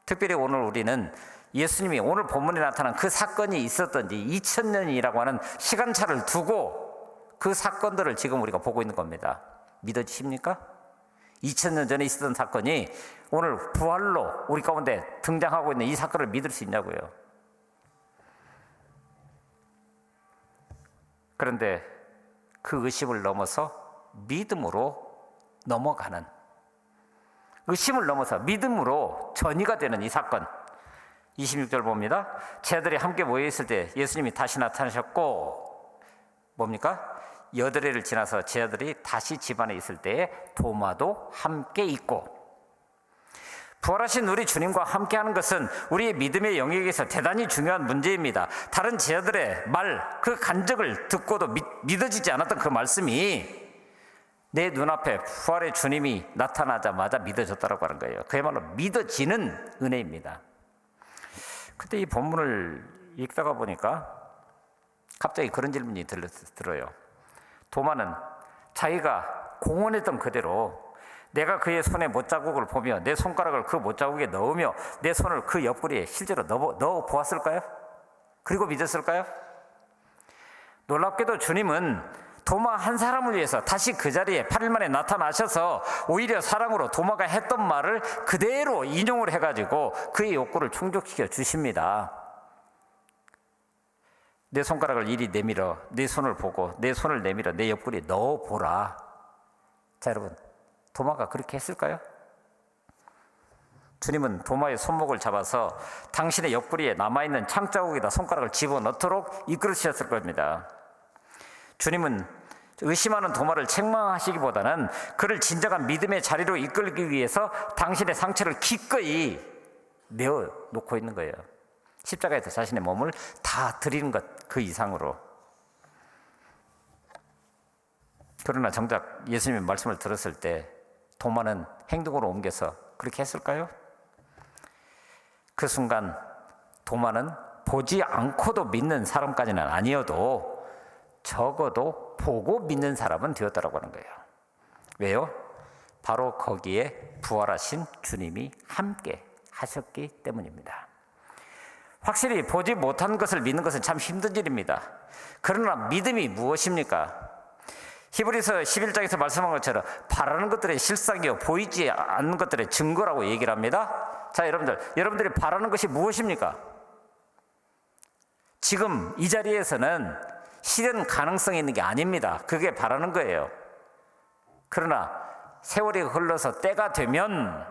[SPEAKER 5] 특별히 오늘 우리는 예수님이 오늘 본문에 나타난 그 사건이 있었던 지 2000년이라고 하는 시간차를 두고 그 사건들을 지금 우리가 보고 있는 겁니다. 믿어지십니까? 2000년 전에 있었던 사건이 오늘 부활로 우리 가운데 등장하고 있는 이 사건을 믿을 수 있냐고요. 그런데 그 의심을 넘어서 믿음으로 넘어가는, 의심을 넘어서 믿음으로 전이가 되는 이 사건. 26절 봅니다. 제자들이 함께 모여있을 때 예수님이 다시 나타나셨고, 뭡니까? 8해를 지나서 제자들이 다시 집안에 있을 때에 도마도 함께 있고, 부활하신 우리 주님과 함께하는 것은 우리의 믿음의 영역에서 대단히 중요한 문제입니다. 다른 제자들의 말, 그 간증을 듣고도 믿어지지 않았던 그 말씀이 내 눈앞에 부활의 주님이 나타나자마자 믿어졌다고 하는 거예요. 그야말로 믿어지는 은혜입니다. 그때 이 본문을 읽다가 보니까 갑자기 그런 질문이 들어요. 도마는 자기가 공언했던 그대로 내가 그의 손에 못자국을 보며 내 손가락을 그 못자국에 넣으며 내 손을 그 옆구리에 실제로 넣어 보았을까요? 그리고 믿었을까요? 놀랍게도 주님은 도마 한 사람을 위해서 다시 그 자리에 8일 만에 나타나셔서 오히려 사랑으로 도마가 했던 말을 그대로 인용을 해가지고 그의 욕구를 충족시켜 주십니다. 내 손가락을 이리 내밀어 내 손을 보고 내 손을 내밀어 내 옆구리에 넣어보라. 자, 여러분, 도마가 그렇게 했을까요? 주님은 도마의 손목을 잡아서 당신의 옆구리에 남아있는 창자국에다 손가락을 집어넣도록 이끌으셨을 겁니다. 주님은 의심하는 도마를 책망하시기보다는 그를 진정한 믿음의 자리로 이끌기 위해서 당신의 상처를 기꺼이 내어놓고 있는 거예요. 십자가에서 자신의 몸을 다 드리는 것 그 이상으로. 그러나 정작 예수님의 말씀을 들었을 때 도마는 행동으로 옮겨서 그렇게 했을까요? 그 순간 도마는 보지 않고도 믿는 사람까지는 아니어도 적어도 보고 믿는 사람은 되었다고 하는 거예요. 왜요? 바로 거기에 부활하신 주님이 함께 하셨기 때문입니다. 확실히 보지 못한 것을 믿는 것은 참 힘든 일입니다. 그러나 믿음이 무엇입니까? 히브리서 11장에서 말씀한 것처럼 바라는 것들의 실상이요 보이지 않는 것들의 증거라고 얘기를 합니다. 자, 여러분들이 바라는 것이 무엇입니까? 지금 이 자리에서는 실현 가능성이 있는 게 아닙니다. 그게 바라는 거예요. 그러나 세월이 흘러서 때가 되면,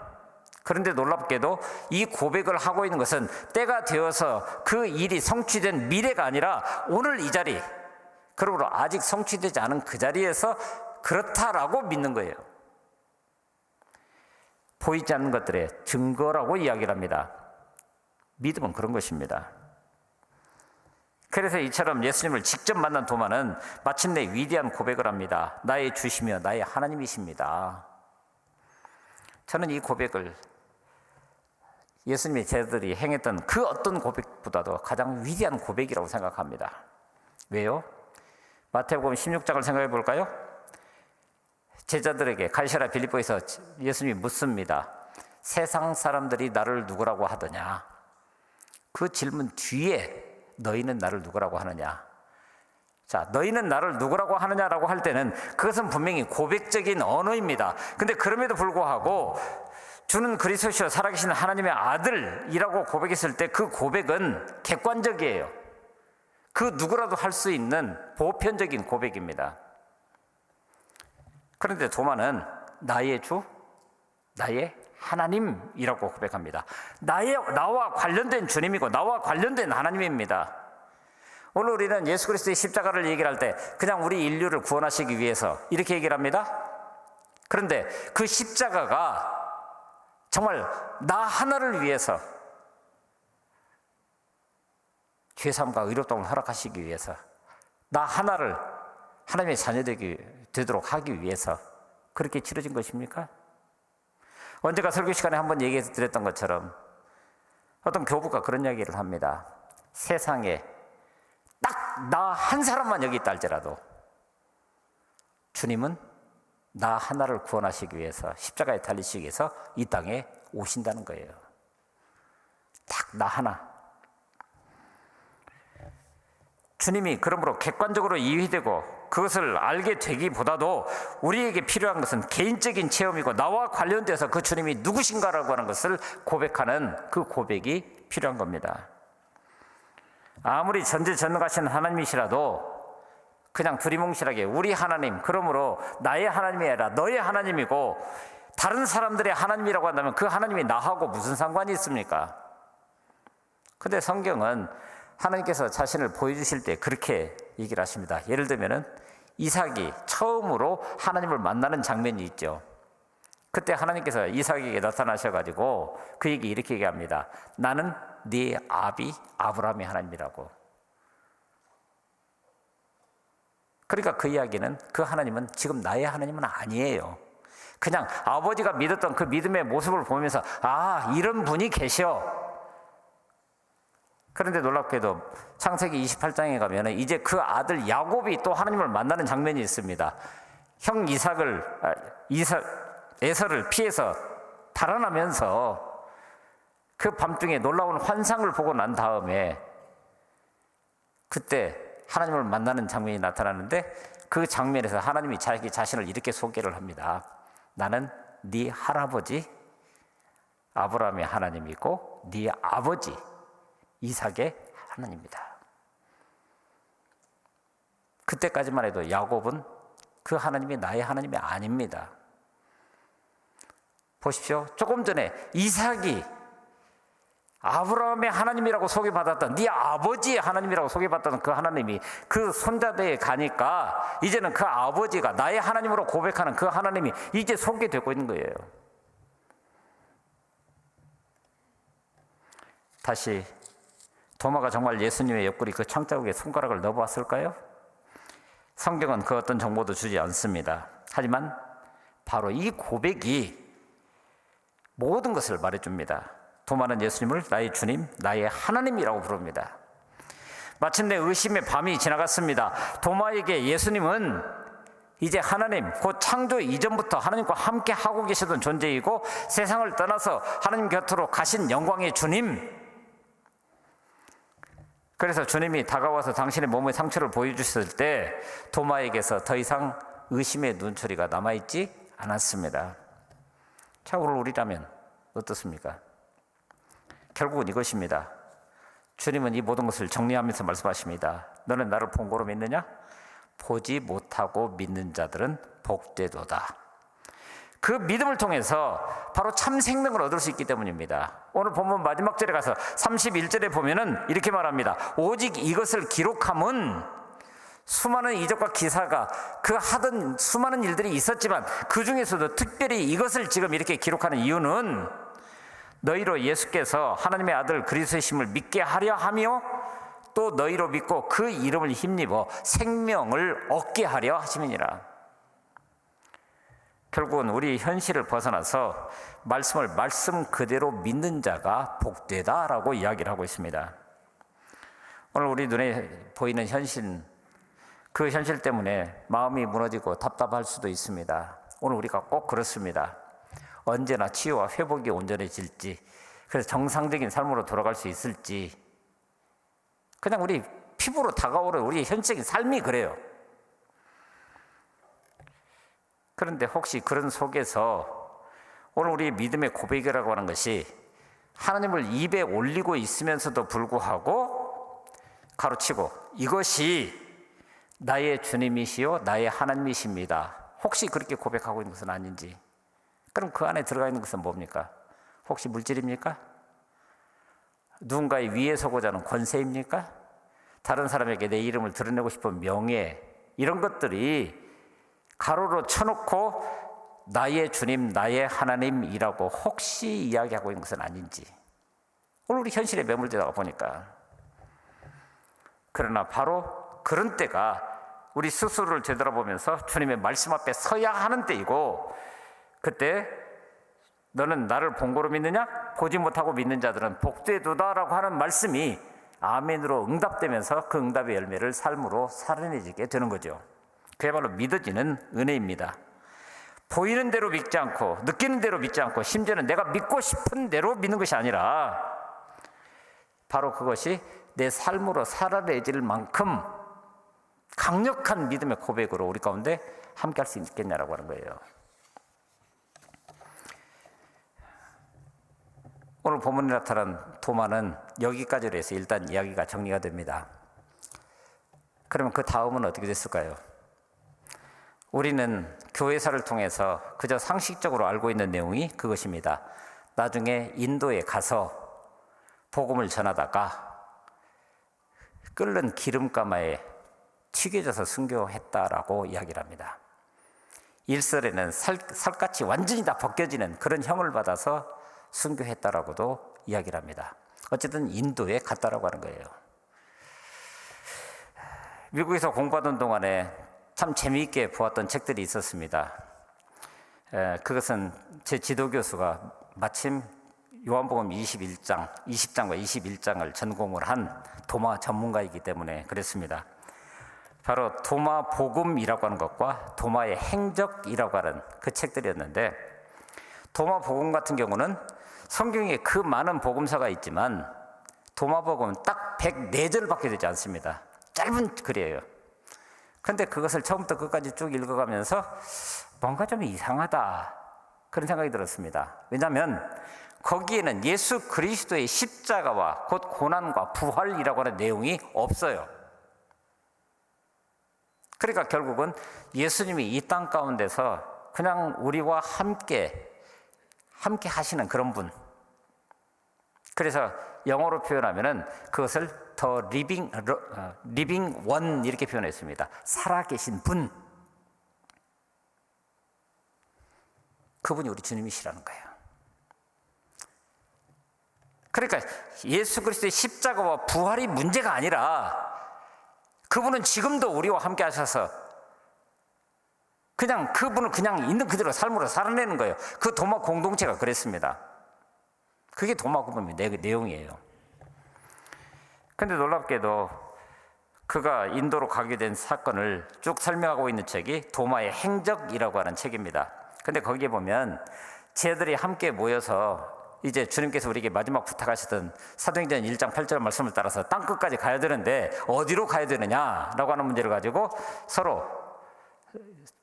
[SPEAKER 5] 그런데 놀랍게도 이 고백을 하고 있는 것은 때가 되어서 그 일이 성취된 미래가 아니라 오늘 이 자리, 그러므로 아직 성취되지 않은 그 자리에서 그렇다라고 믿는 거예요. 보이지 않는 것들의 증거라고 이야기를 합니다. 믿음은 그런 것입니다. 그래서 이처럼 예수님을 직접 만난 도마는 마침내 위대한 고백을 합니다. 나의 주시며 나의 하나님이십니다. 저는 이 고백을 예수님의 제자들이 행했던 그 어떤 고백보다도 가장 위대한 고백이라고 생각합니다. 왜요? 마태복음 16장을 생각해 볼까요? 제자들에게 가이사랴 빌립보에서 예수님이 묻습니다. 세상 사람들이 나를 누구라고 하더냐? 그 질문 뒤에 너희는 나를 누구라고 하느냐? 자, 너희는 나를 누구라고 하느냐라고 할 때는 그것은 분명히 고백적인 언어입니다. 근데 그럼에도 불구하고 주는 그리스도시요 살아계신 하나님의 아들이라고 고백했을 때 그 고백은 객관적이에요. 그 누구라도 할 수 있는 보편적인 고백입니다. 그런데 도마는 나의 주, 나의 하나님이라고 고백합니다. 나와 관련된 주님이고 나와 관련된 하나님입니다. 오늘 우리는 예수 그리스도의 십자가를 얘기를 할 때 그냥 우리 인류를 구원하시기 위해서 이렇게 얘기를 합니다. 그런데 그 십자가가 정말 나 하나를 위해서 죄사함과 의롭다움을 허락하시기 위해서 나 하나를 하나님의 자녀되기 되도록 하기 위해서 그렇게 치러진 것입니까? 언제가 설교 시간에 한번 얘기해 드렸던 것처럼 어떤 교부가 그런 이야기를 합니다. 세상에 딱 나 한 사람만 여기 있다 할지라도 주님은 나 하나를 구원하시기 위해서 십자가에 달리시기 위해서 이 땅에 오신다는 거예요. 딱 나 하나. 주님이 그러므로 객관적으로 이해되고 그것을 알게 되기보다도 우리에게 필요한 것은 개인적인 체험이고 나와 관련돼서 그 주님이 누구신가라고 하는 것을 고백하는 그 고백이 필요한 겁니다. 아무리 전지전능하신 하나님이시라도 그냥 두리뭉실하게 우리 하나님, 그러므로 나의 하나님이 아니라 너의 하나님이고 다른 사람들의 하나님이라고 한다면 그 하나님이 나하고 무슨 상관이 있습니까? 근데 성경은 하나님께서 자신을 보여주실 때 그렇게 얘기를 하십니다. 예를 들면은 이삭이 처음으로 하나님을 만나는 장면이 있죠. 그때 하나님께서 이삭에게 나타나셔가지고 그에게 이렇게 얘기합니다. 나는 네 아비 아브라함의 하나님이라고. 그러니까 그 이야기는 그 하나님은 지금 나의 하나님은 아니에요. 그냥 아버지가 믿었던 그 믿음의 모습을 보면서 아, 이런 분이 계셔. 그런데 놀랍게도 창세기 28장에 가면 이제 그 아들 야곱이 또 하나님을 만나는 장면이 있습니다. 형 에서를 피해서 달아나면서 그 밤중에 놀라운 환상을 보고 난 다음에 그때 하나님을 만나는 장면이 나타나는데 그 장면에서 하나님이 자기 자신을 이렇게 소개를 합니다. 나는 네 할아버지 아브라함의 하나님이고 네 아버지 이삭의 하나님입니다. 그때까지만 해도 야곱은 그 하나님이 나의 하나님이 아닙니다. 보십시오. 조금 전에 이삭이 아브라함의 하나님이라고 소개받았던 네 아버지의 하나님이라고 소개받았던 그 하나님이 그 손자대에 가니까 이제는 그 아버지가 나의 하나님으로 고백하는 그 하나님이 이제 소개되고 있는 거예요. 다시 도마가 정말 예수님의 옆구리 그 창자국에 손가락을 넣어봤을까요? 성경은 그 어떤 정보도 주지 않습니다. 하지만 바로 이 고백이 모든 것을 말해줍니다. 도마는 예수님을 나의 주님, 나의 하나님이라고 부릅니다. 마침내 의심의 밤이 지나갔습니다. 도마에게 예수님은 이제 하나님, 곧 창조 이전부터 하나님과 함께 하고 계시던 존재이고 세상을 떠나서 하나님 곁으로 가신 영광의 주님. 그래서 주님이 다가와서 당신의 몸의 상처를 보여주셨을 때 도마에게서 더 이상 의심의 눈초리가 남아있지 않았습니다. 자, 오늘 우리라면 어떻습니까? 결국은 이것입니다. 주님은 이 모든 것을 정리하면서 말씀하십니다. 너는 나를 본고로 믿느냐? 보지 못하고 믿는 자들은 복되도다. 그 믿음을 통해서 바로 참 생명을 얻을 수 있기 때문입니다. 오늘 본문 마지막 절에 가서 31절에 보면은 이렇게 말합니다. 오직 이것을 기록함은 수많은 이적과 기사가 그 하던 수많은 일들이 있었지만 그 중에서도 특별히 이것을 지금 이렇게 기록하는 이유는 너희로 예수께서 하나님의 아들 그리스도이심을 믿게 하려 하며 또 너희로 믿고 그 이름을 힘입어 생명을 얻게 하려 하심이니라. 결국은 우리 현실을 벗어나서 말씀을 말씀 그대로 믿는 자가 복되다라고 이야기를 하고 있습니다. 오늘 우리 눈에 보이는 현실, 그 현실 때문에 마음이 무너지고 답답할 수도 있습니다. 오늘 우리가 꼭 그렇습니다. 언제나 치유와 회복이 온전해질지, 그래서 정상적인 삶으로 돌아갈 수 있을지, 그냥 우리 피부로 다가오는 우리의 현실적인 삶이 그래요. 그런데 혹시 그런 속에서 오늘 우리의 믿음의 고백이라고 하는 것이 하나님을 입에 올리고 있으면서도 불구하고 가로치고 이것이 나의 주님이시요 나의 하나님이십니다. 혹시 그렇게 고백하고 있는 것은 아닌지. 그럼 그 안에 들어가 있는 것은 뭡니까? 혹시 물질입니까? 누군가의 위에 서고자 하는 권세입니까? 다른 사람에게 내 이름을 드러내고 싶은 명예, 이런 것들이 가로로 쳐놓고 나의 주님, 나의 하나님이라고 혹시 이야기하고 있는 것은 아닌지. 오늘 우리 현실에 매몰되다가 보니까. 그러나 바로 그런 때가 우리 스스로를 되돌아보면서 주님의 말씀 앞에 서야 하는 때이고, 그때 너는 나를 본고로 믿느냐? 보지 못하고 믿는 자들은 복되도다라고 하는 말씀이 아멘으로 응답되면서 그 응답의 열매를 삶으로 살아내지게 되는 거죠. 그야말로 믿어지는 은혜입니다. 보이는 대로 믿지 않고 느끼는 대로 믿지 않고 심지어는 내가 믿고 싶은 대로 믿는 것이 아니라 바로 그것이 내 삶으로 살아내질 만큼 강력한 믿음의 고백으로 우리 가운데 함께 할 수 있겠냐라고 하는 거예요. 오늘 본문에 나타난 도마는 여기까지로 해서 일단 이야기가 정리가 됩니다. 그러면 그 다음은 어떻게 됐을까요? 우리는 교회사를 통해서 그저 상식적으로 알고 있는 내용이 그것입니다. 나중에 인도에 가서 복음을 전하다가 끓는 기름가마에 튀겨져서 순교했다라고 이야기를 합니다. 일설에는 살갗이 완전히 다 벗겨지는 그런 형을 받아서 순교했다라고도 이야기를 합니다. 어쨌든 인도에 갔다라고 하는 거예요. 미국에서 공부하던 동안에 참 재미있게 보았던 책들이 있었습니다. 그것은 제 지도교수가 마침 요한복음 20장과 21장을 전공을 한 도마 전문가이기 때문에 그랬습니다. 바로 도마 복음이라고 하는 것과 도마의 행적이라고 하는 그 책들이었는데, 도마 복음 같은 경우는 성경에 그 많은 복음서가 있지만 도마 복음은 딱 104절밖에 되지 않습니다. 짧은 글이에요. 그런데 그것을 처음부터 끝까지 쭉 읽어가면서 뭔가 좀 이상하다 그런 생각이 들었습니다. 왜냐하면 거기에는 예수 그리스도의 십자가와 곧 고난과 부활이라고 하는 내용이 없어요. 그러니까 결국은 예수님이 이 땅 가운데서 그냥 우리와 함께 하시는 그런 분. 그래서 영어로 표현하면은 그것을 더 리빙 원 이렇게 표현했습니다. 살아계신 분. 그분이 우리 주님이시라는 거예요. 그러니까 예수 그리스도의 십자가와 부활이 문제가 아니라 그분은 지금도 우리와 함께 하셔서 그냥 그분은 그냥 있는 그대로 삶으로 살아내는 거예요. 그 도마 공동체가 그랬습니다. 그게 도마 복음의 내용이에요. 그런데 놀랍게도 그가 인도로 가게 된 사건을 쭉 설명하고 있는 책이 도마의 행적이라고 하는 책입니다. 근데 거기에 보면 쟤들이 함께 모여서 이제 주님께서 우리에게 마지막 부탁하시던 사도행전 1장 8절 말씀을 따라서 땅끝까지 가야 되는데 어디로 가야 되느냐라고 하는 문제를 가지고 서로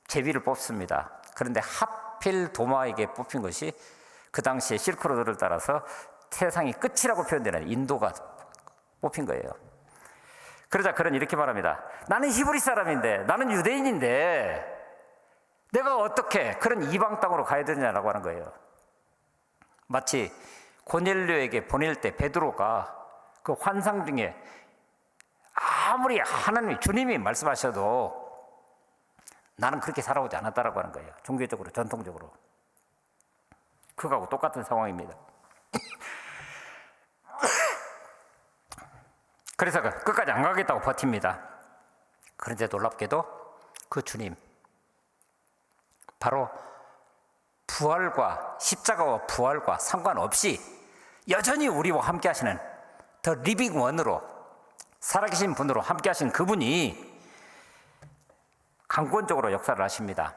[SPEAKER 5] 제비를 뽑습니다. 그런데 하필 도마에게 뽑힌 것이 그 당시에 실크로드를 따라서 세상이 끝이라고 표현되는 인도가 뽑힌 거예요. 그러자 그는 이렇게 말합니다. 나는 히브리 사람인데, 나는 유대인인데 내가 어떻게 그런 이방 땅으로 가야 되느냐라고 하는 거예요. 마치 고넬료에게 보낼 때 베드로가 그 환상 중에 아무리 하나님 주님이 말씀하셔도 나는 그렇게 살아오지 않았다라고 하는 거예요. 종교적으로 전통적으로 그거하고 똑같은 상황입니다. 그래서 끝까지 안 가겠다고 버팁니다. 그런데 놀랍게도 그 주님 바로 부활과 십자가와 부활과 상관없이 여전히 우리와 함께 하시는 더 리빙 원으로 살아계신 분으로 함께 하신 그분이 강권적으로 역사를 하십니다.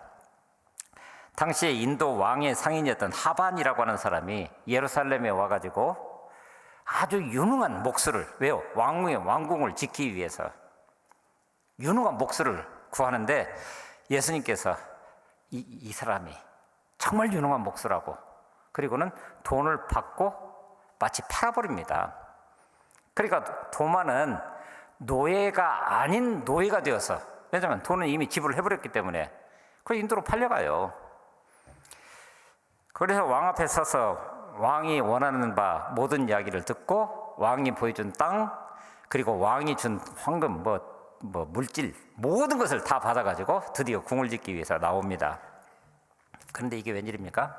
[SPEAKER 5] 당시에 인도 왕의 상인이었던 하반이라고 하는 사람이 예루살렘에 와가지고 아주 유능한 목수를, 왜요? 왕궁을 지키기 위해서 유능한 목수를 구하는데 예수님께서 이 사람이 정말 유능한 목수라고, 그리고는 돈을 받고 마치 팔아버립니다. 그러니까 도마는 노예가 아닌 노예가 되어서, 왜냐하면 돈은 이미 지불을 해버렸기 때문에 그 인도로 팔려가요. 그래서 왕 앞에 서서 왕이 원하는 바 모든 이야기를 듣고 왕이 보여준 땅, 그리고 왕이 준 황금, 물질 모든 것을 다 받아가지고 드디어 궁을 짓기 위해서 나옵니다. 그런데 이게 웬일입니까?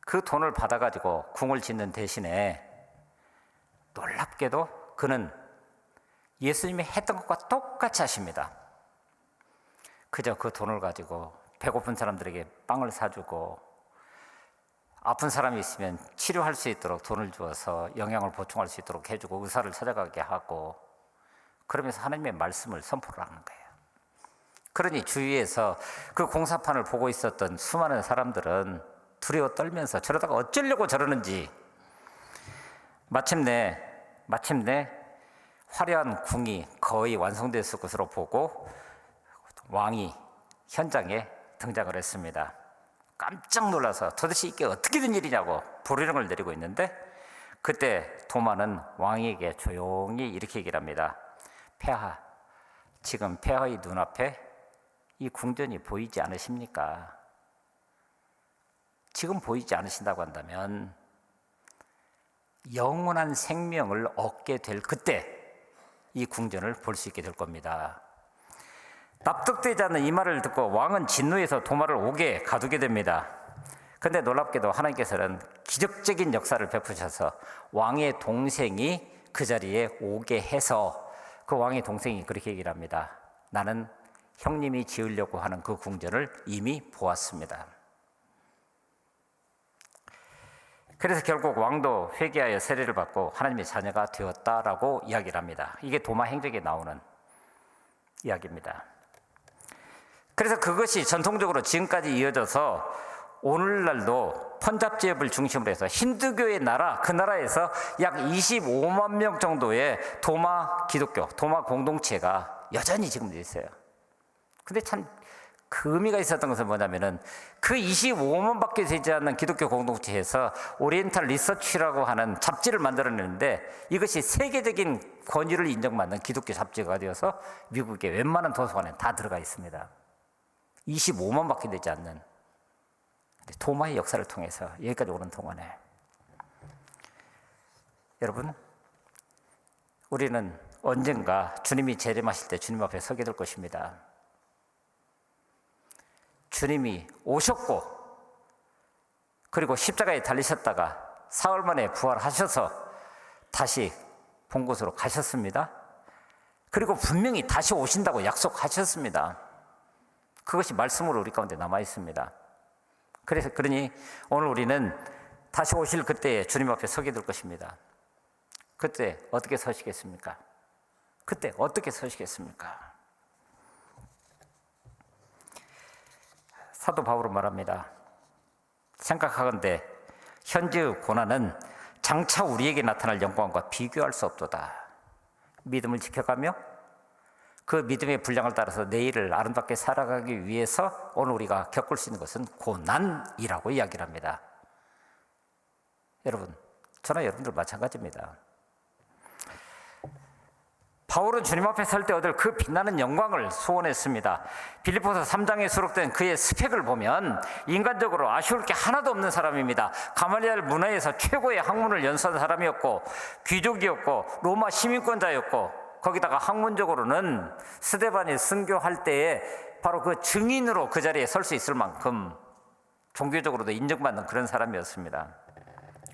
[SPEAKER 5] 그 돈을 받아가지고 궁을 짓는 대신에 놀랍게도 그는 예수님이 했던 것과 똑같이 하십니다. 그저 그 돈을 가지고 배고픈 사람들에게 빵을 사주고 아픈 사람이 있으면 치료할 수 있도록 돈을 주어서 영양을 보충할 수 있도록 해주고 의사를 찾아가게 하고 그러면서 하나님의 말씀을 선포를 하는 거예요. 그러니 주위에서 그 공사판을 보고 있었던 수많은 사람들은 두려워 떨면서 저러다가 어쩌려고 저러는지 마침내 화려한 궁이 거의 완성됐을 것으로 보고 왕이 현장에 등장을 했습니다. 깜짝 놀라서 도대체 이게 어떻게 된 일이냐고 불호령을 내리고 있는데 그때 도마는 왕에게 조용히 이렇게 얘기를 합니다. 폐하, 지금 폐하의 눈앞에 이 궁전이 보이지 않으십니까? 지금 보이지 않으신다고 한다면 영원한 생명을 얻게 될 그때 이 궁전을 볼 수 있게 될 겁니다. 납득되지 않는 이 말을 듣고 왕은 진노해서 도마를 옥에 가두게 됩니다. 그런데 놀랍게도 하나님께서는 기적적인 역사를 베푸셔서 왕의 동생이 그 자리에 오게 해서 그 왕의 동생이 그렇게 얘기를 합니다. 나는 형님이 지으려고 하는 그 궁전을 이미 보았습니다. 그래서 결국 왕도 회개하여 세례를 받고 하나님의 자녀가 되었다라고 이야기를 합니다. 이게 도마 행적에 나오는 이야기입니다. 그래서 그것이 전통적으로 지금까지 이어져서 오늘날도 펀잡 지역을 중심으로 해서 힌두교의 나라, 그 나라에서 약 25만 명 정도의 도마 기독교, 도마 공동체가 여전히 지금도 있어요. 근데 참 그 의미가 있었던 것은 뭐냐면은 그 25만 밖에 되지 않는 기독교 공동체에서 오리엔탈 리서치라고 하는 잡지를 만들어내는데 이것이 세계적인 권위를 인정받는 기독교 잡지가 되어서 미국의 웬만한 도서관에 다 들어가 있습니다. 25만 밖에 되지 않는 도마의 역사를 통해서 여기까지 오는 동안에 여러분, 우리는 언젠가 주님이 재림하실 때 주님 앞에 서게 될 것입니다. 주님이 오셨고 그리고 십자가에 달리셨다가 사흘 만에 부활하셔서 다시 본 곳으로 가셨습니다. 그리고 분명히 다시 오신다고 약속하셨습니다. 그것이 말씀으로 우리 가운데 남아 있습니다. 그러니 오늘 우리는 다시 오실 그때에 주님 앞에 서게 될 것입니다. 그때 어떻게 서시겠습니까? 그때 어떻게 서시겠습니까? 사도 바울은 말합니다. 생각하건대 현재의 고난은 장차 우리에게 나타날 영광과 비교할 수 없도다. 믿음을 지켜가며 그 믿음의 분량을 따라서 내일을 아름답게 살아가기 위해서 오늘 우리가 겪을 수 있는 것은 고난이라고 이야기를 합니다. 여러분, 저나 여러분들 마찬가지입니다. 바울은 주님 앞에 설 때 얻을 그 빛나는 영광을 소원했습니다. 빌립보서 3장에 수록된 그의 스펙을 보면 인간적으로 아쉬울 게 하나도 없는 사람입니다. 가말리엘 문화에서 최고의 학문을 연수한 사람이었고 귀족이었고 로마 시민권자였고 거기다가 학문적으로는 스데반이 순교할 때에 바로 그 증인으로 그 자리에 설 수 있을 만큼 종교적으로도 인정받는 그런 사람이었습니다.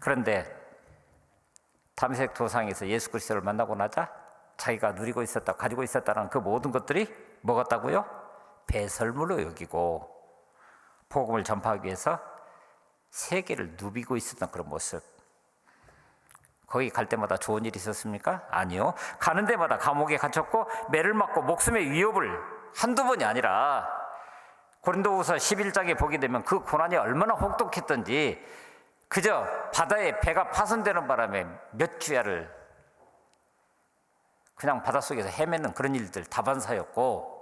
[SPEAKER 5] 그런데 다메섹 도상에서 예수 그리스도를 만나고 나자 자기가 누리고 있었다, 가지고 있었다는 그 모든 것들이 뭐 같다고요? 배설물로 여기고 복음을 전파하기 위해서 세계를 누비고 있었던 그런 모습. 거기 갈 때마다 좋은 일이 있었습니까? 아니요. 가는 데마다 감옥에 갇혔고 매를 맞고 목숨의 위협을 한두 번이 아니라 고린도후서 11장에 보게 되면 그 고난이 얼마나 혹독했던지 그저 바다에 배가 파손되는 바람에 몇 주야를 그냥 바닷속에서 헤매는 그런 일들 다반사였고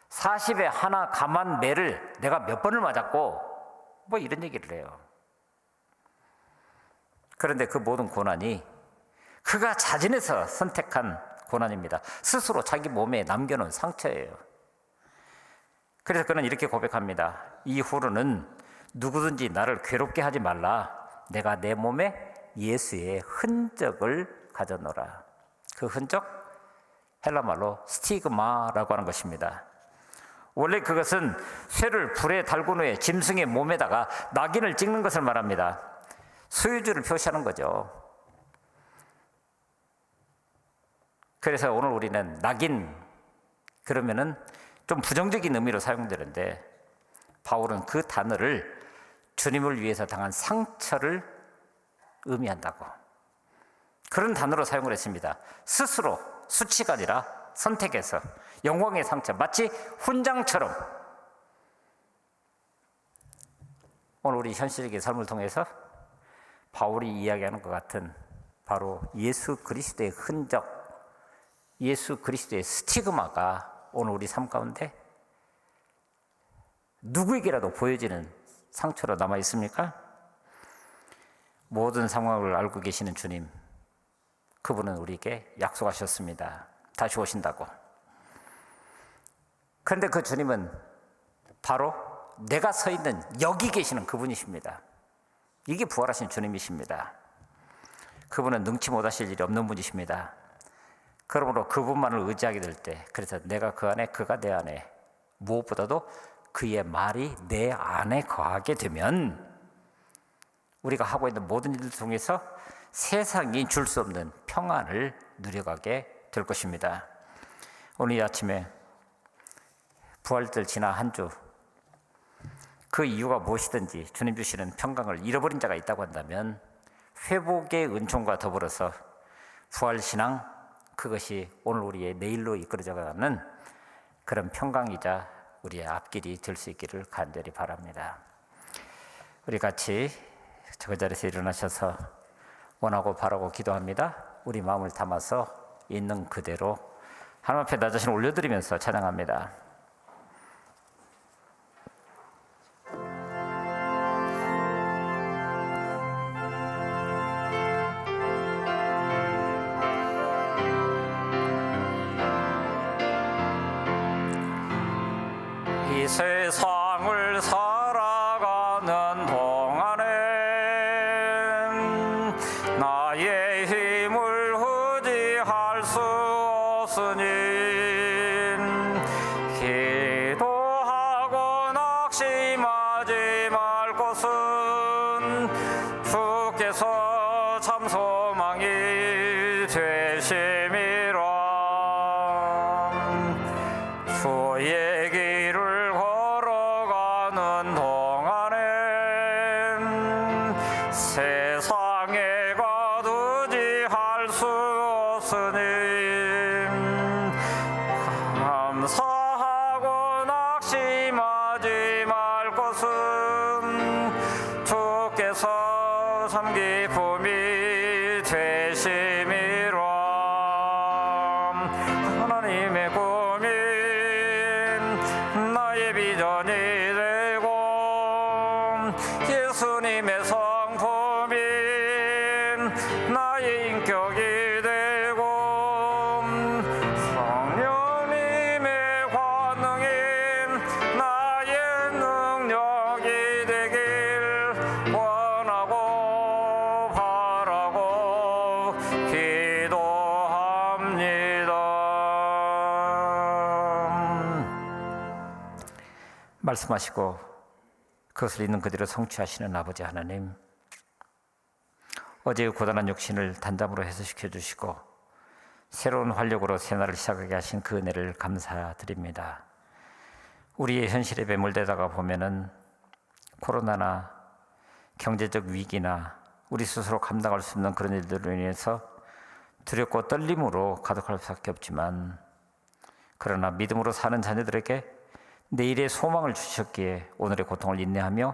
[SPEAKER 5] 40에 하나 감한 매를 내가 몇 번을 맞았고 뭐 이런 얘기를 해요. 그런데 그 모든 고난이 그가 자진해서 선택한 고난입니다. 스스로 자기 몸에 남겨놓은 상처예요. 그래서 그는 이렇게 고백합니다. 이후로는 누구든지 나를 괴롭게 하지 말라. 내가 내 몸에 예수의 흔적을 가져노라. 그 흔적, 헬라말로 스티그마라고 하는 것입니다. 원래 그것은 쇠를 불에 달군 후에 짐승의 몸에다가 낙인을 찍는 것을 말합니다. 소유주를 표시하는 거죠. 그래서 오늘 우리는 낙인, 그러면은 좀 부정적인 의미로 사용되는데 바울은 그 단어를 주님을 위해서 당한 상처를 의미한다고 그런 단어로 사용을 했습니다. 스스로 수치가 아니라 선택해서 영광의 상처, 마치 훈장처럼 오늘 우리 현실적인 삶을 통해서 바울이 이야기하는 것 같은 바로 예수 그리스도의 흔적, 예수 그리스도의 스티그마가 오늘 우리 삶 가운데 누구에게라도 보여지는 상처로 남아 있습니까? 모든 상황을 알고 계시는 주님, 그분은 우리에게 약속하셨습니다. 다시 오신다고. 그런데 그 주님은 바로 내가 서 있는 여기 계시는 그분이십니다. 이게 부활하신 주님이십니다. 그분은 능치 못하실 일이 없는 분이십니다. 그러므로 그분만을 의지하게 될 때, 그래서 내가 그 안에, 그가 내 안에, 무엇보다도 그의 말이 내 안에 거하게 되면 우리가 하고 있는 모든 일을 통해서 세상이 줄 수 없는 평안을 누려가게 될 것입니다. 오늘 이 아침에 부활절 지나 한 주, 그 이유가 무엇이든지 주님 주시는 평강을 잃어버린 자가 있다고 한다면 회복의 은총과 더불어서 부활신앙, 그것이 오늘 우리의 내일로 이끌어져가는 그런 평강이자 우리의 앞길이 될 수 있기를 간절히 바랍니다. 우리 같이 저 자리에서 일어나셔서 원하고 바라고 기도합니다. 우리 마음을 담아서 있는 그대로 하나님 앞에 나 자신을 올려드리면서 찬양합니다. 이 세상을 살아가는 동안에 나의 힘을 의지할 수 없으니 기도하고 낙심하지 말 것은 주께서 참 소망이 되심이라. 주의 길을 걸어가는 동안에 세상에 거두지할 수 없으니 감사하고 낙심하지 말 것은 주께서 참 기쁨이 되심이라. 하나님의 꿈이 나의 비전이 되고 예수님의 성품이 나의 인격이 되고 성령님의 권능이 나의 능력이 되길 원하고 바라고 기도합니다. 말씀하시고 그것을 있는 그대로 성취하시는 아버지 하나님, 어제의 고단한 육신을 단잠으로 해소시켜 주시고 새로운 활력으로 새날을 시작하게 하신 그 은혜를 감사드립니다. 우리의 현실에 매몰되다가 보면은 코로나나 경제적 위기나 우리 스스로 감당할 수 없는 그런 일들로 인해서 두렵고 떨림으로 가득할 수밖에 없지만, 그러나 믿음으로 사는 자녀들에게 내일의 소망을 주셨기에 오늘의 고통을 인내하며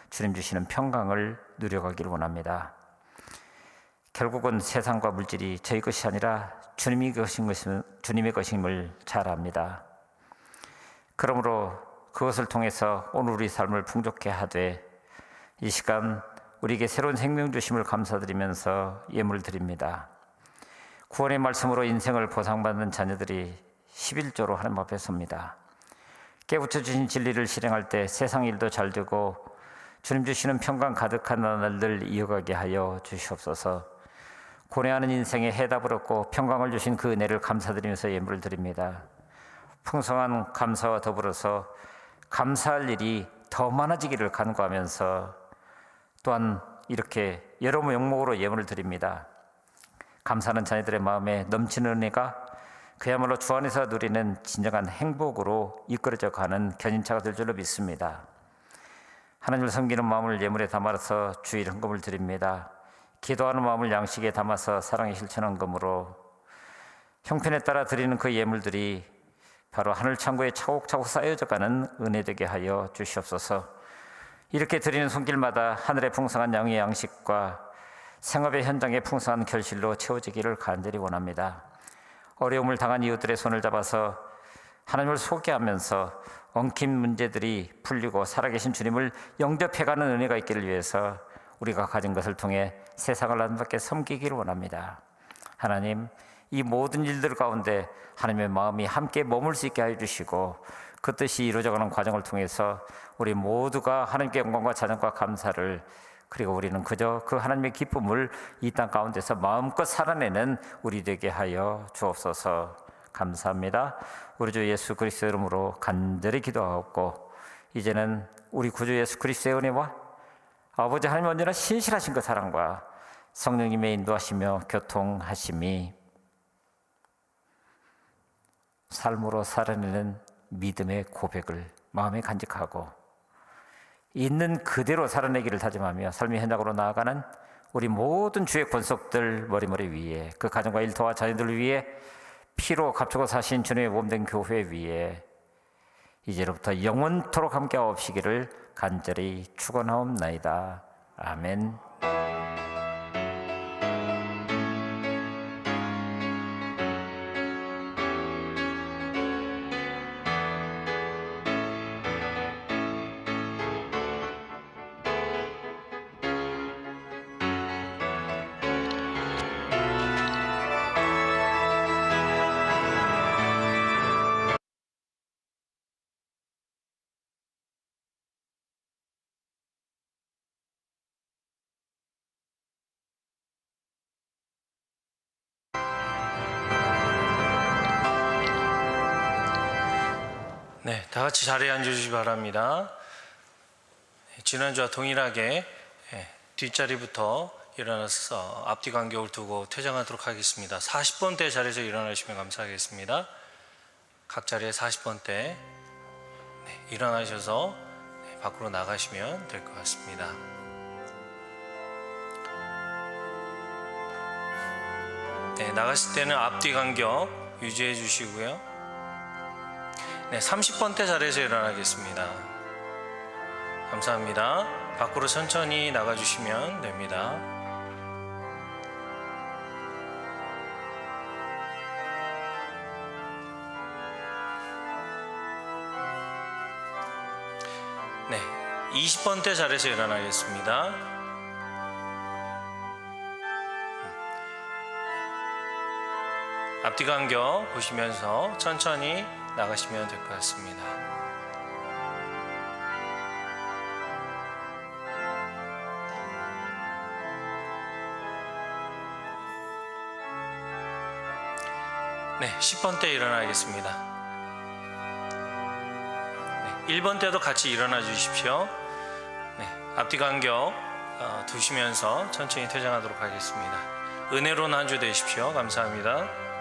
[SPEAKER 5] 주님 주시는 평강을 누려가기를 원합니다. 결국은 세상과 물질이 저희 것이 아니라 주님의 것임을 잘 압니다. 그러므로 그것을 통해서 오늘 우리 삶을 풍족케 하되 이 시간 우리에게 새로운 생명 주심을 감사드리면서 예물 드립니다. 구원의 말씀으로 인생을 보상받는 자녀들이 11조로 하나님 앞에 섭니다. 깨우쳐 주신 진리를 실행할 때 세상 일도 잘 되고 주님 주시는 평강 가득한 날들 이어가게 하여 주시옵소서. 고뇌하는 인생에 해답을 얻고 평강을 주신 그 은혜를 감사드리면서 예물을 드립니다. 풍성한 감사와 더불어서 감사할 일이 더 많아지기를 간구하면서 또한 이렇게 여러 명목으로 예물을 드립니다. 감사하는 자녀들의 마음에 넘치는 은혜가 그야말로 주 안에서 누리는 진정한 행복으로 이끌어져 가는 견인차가 될 줄로 믿습니다. 하나님을 섬기는 마음을 예물에 담아서 주일 헌금을 드립니다. 기도하는 마음을 양식에 담아서 사랑의 실천 헌금으로 형편에 따라 드리는 그 예물들이 바로 하늘 창고에 차곡차곡 쌓여져 가는 은혜 되게 하여 주시옵소서. 이렇게 드리는 손길마다 하늘의 풍성한 양의 양식과 생업의 현장의 풍성한 결실로 채워지기를 간절히 원합니다. 어려움을 당한 이웃들의 손을 잡아서 하나님을 소개하면서 엉킨 문제들이 풀리고 살아계신 주님을 영접해가는 은혜가 있기를 위해서 우리가 가진 것을 통해 세상을 아름답게 섬기기를 원합니다. 하나님, 이 모든 일들 가운데 하나님의 마음이 함께 머물 수 있게 하여 주시고 그 뜻이 이루어져가는 과정을 통해서 우리 모두가 하나님께 영광과 찬양과 감사를, 그리고 우리는 그저 그 하나님의 기쁨을 이 땅 가운데서 마음껏 살아내는 우리 되게 하여 주옵소서. 감사합니다. 우리 주 예수 그리스도의 이름으로 간절히 기도하옵고, 이제는 우리 구주 예수 그리스도의 은혜와 아버지 하나님 언제나 신실하신 그 사랑과 성령님의 인도하시며 교통하심이 삶으로 살아내는 믿음의 고백을 마음에 간직하고 있는 그대로 살아내기를 다짐하며 삶의 현장으로 나아가는 우리 모든 주의 권속들 머리머리 위에, 그 가정과 일터와 자녀들 위에, 피로 값주고 사신 주님의 몸된 교회 위에 이제로부터 영원토록 함께하옵시기를 간절히 축원하옵나이다. 아멘.
[SPEAKER 1] 네, 다 같이 자리에 앉으시기 바랍니다. 지난주와 동일하게 뒷자리부터 일어나서 앞뒤 간격을 두고 퇴장하도록 하겠습니다. 40번대 자리에서 일어나시면 감사하겠습니다. 각 자리에 40번대 일어나셔서 밖으로 나가시면 될 것 같습니다. 네, 나가실 때는 앞뒤 간격 유지해 주시고요. 네, 30번대 자리에서 일어나겠습니다. 감사합니다. 밖으로 천천히 나가주시면 됩니다. 네, 20번대 자리에서 일어나겠습니다. 앞뒤 간격 보시면서 천천히 나가시면 될 것 같습니다. 네, 10번대 일어나겠습니다. 네, 1번대도 같이 일어나 주십시오. 네, 앞뒤 간격 두시면서 천천히 퇴장하도록 하겠습니다. 은혜로운 한 주 되십시오. 감사합니다.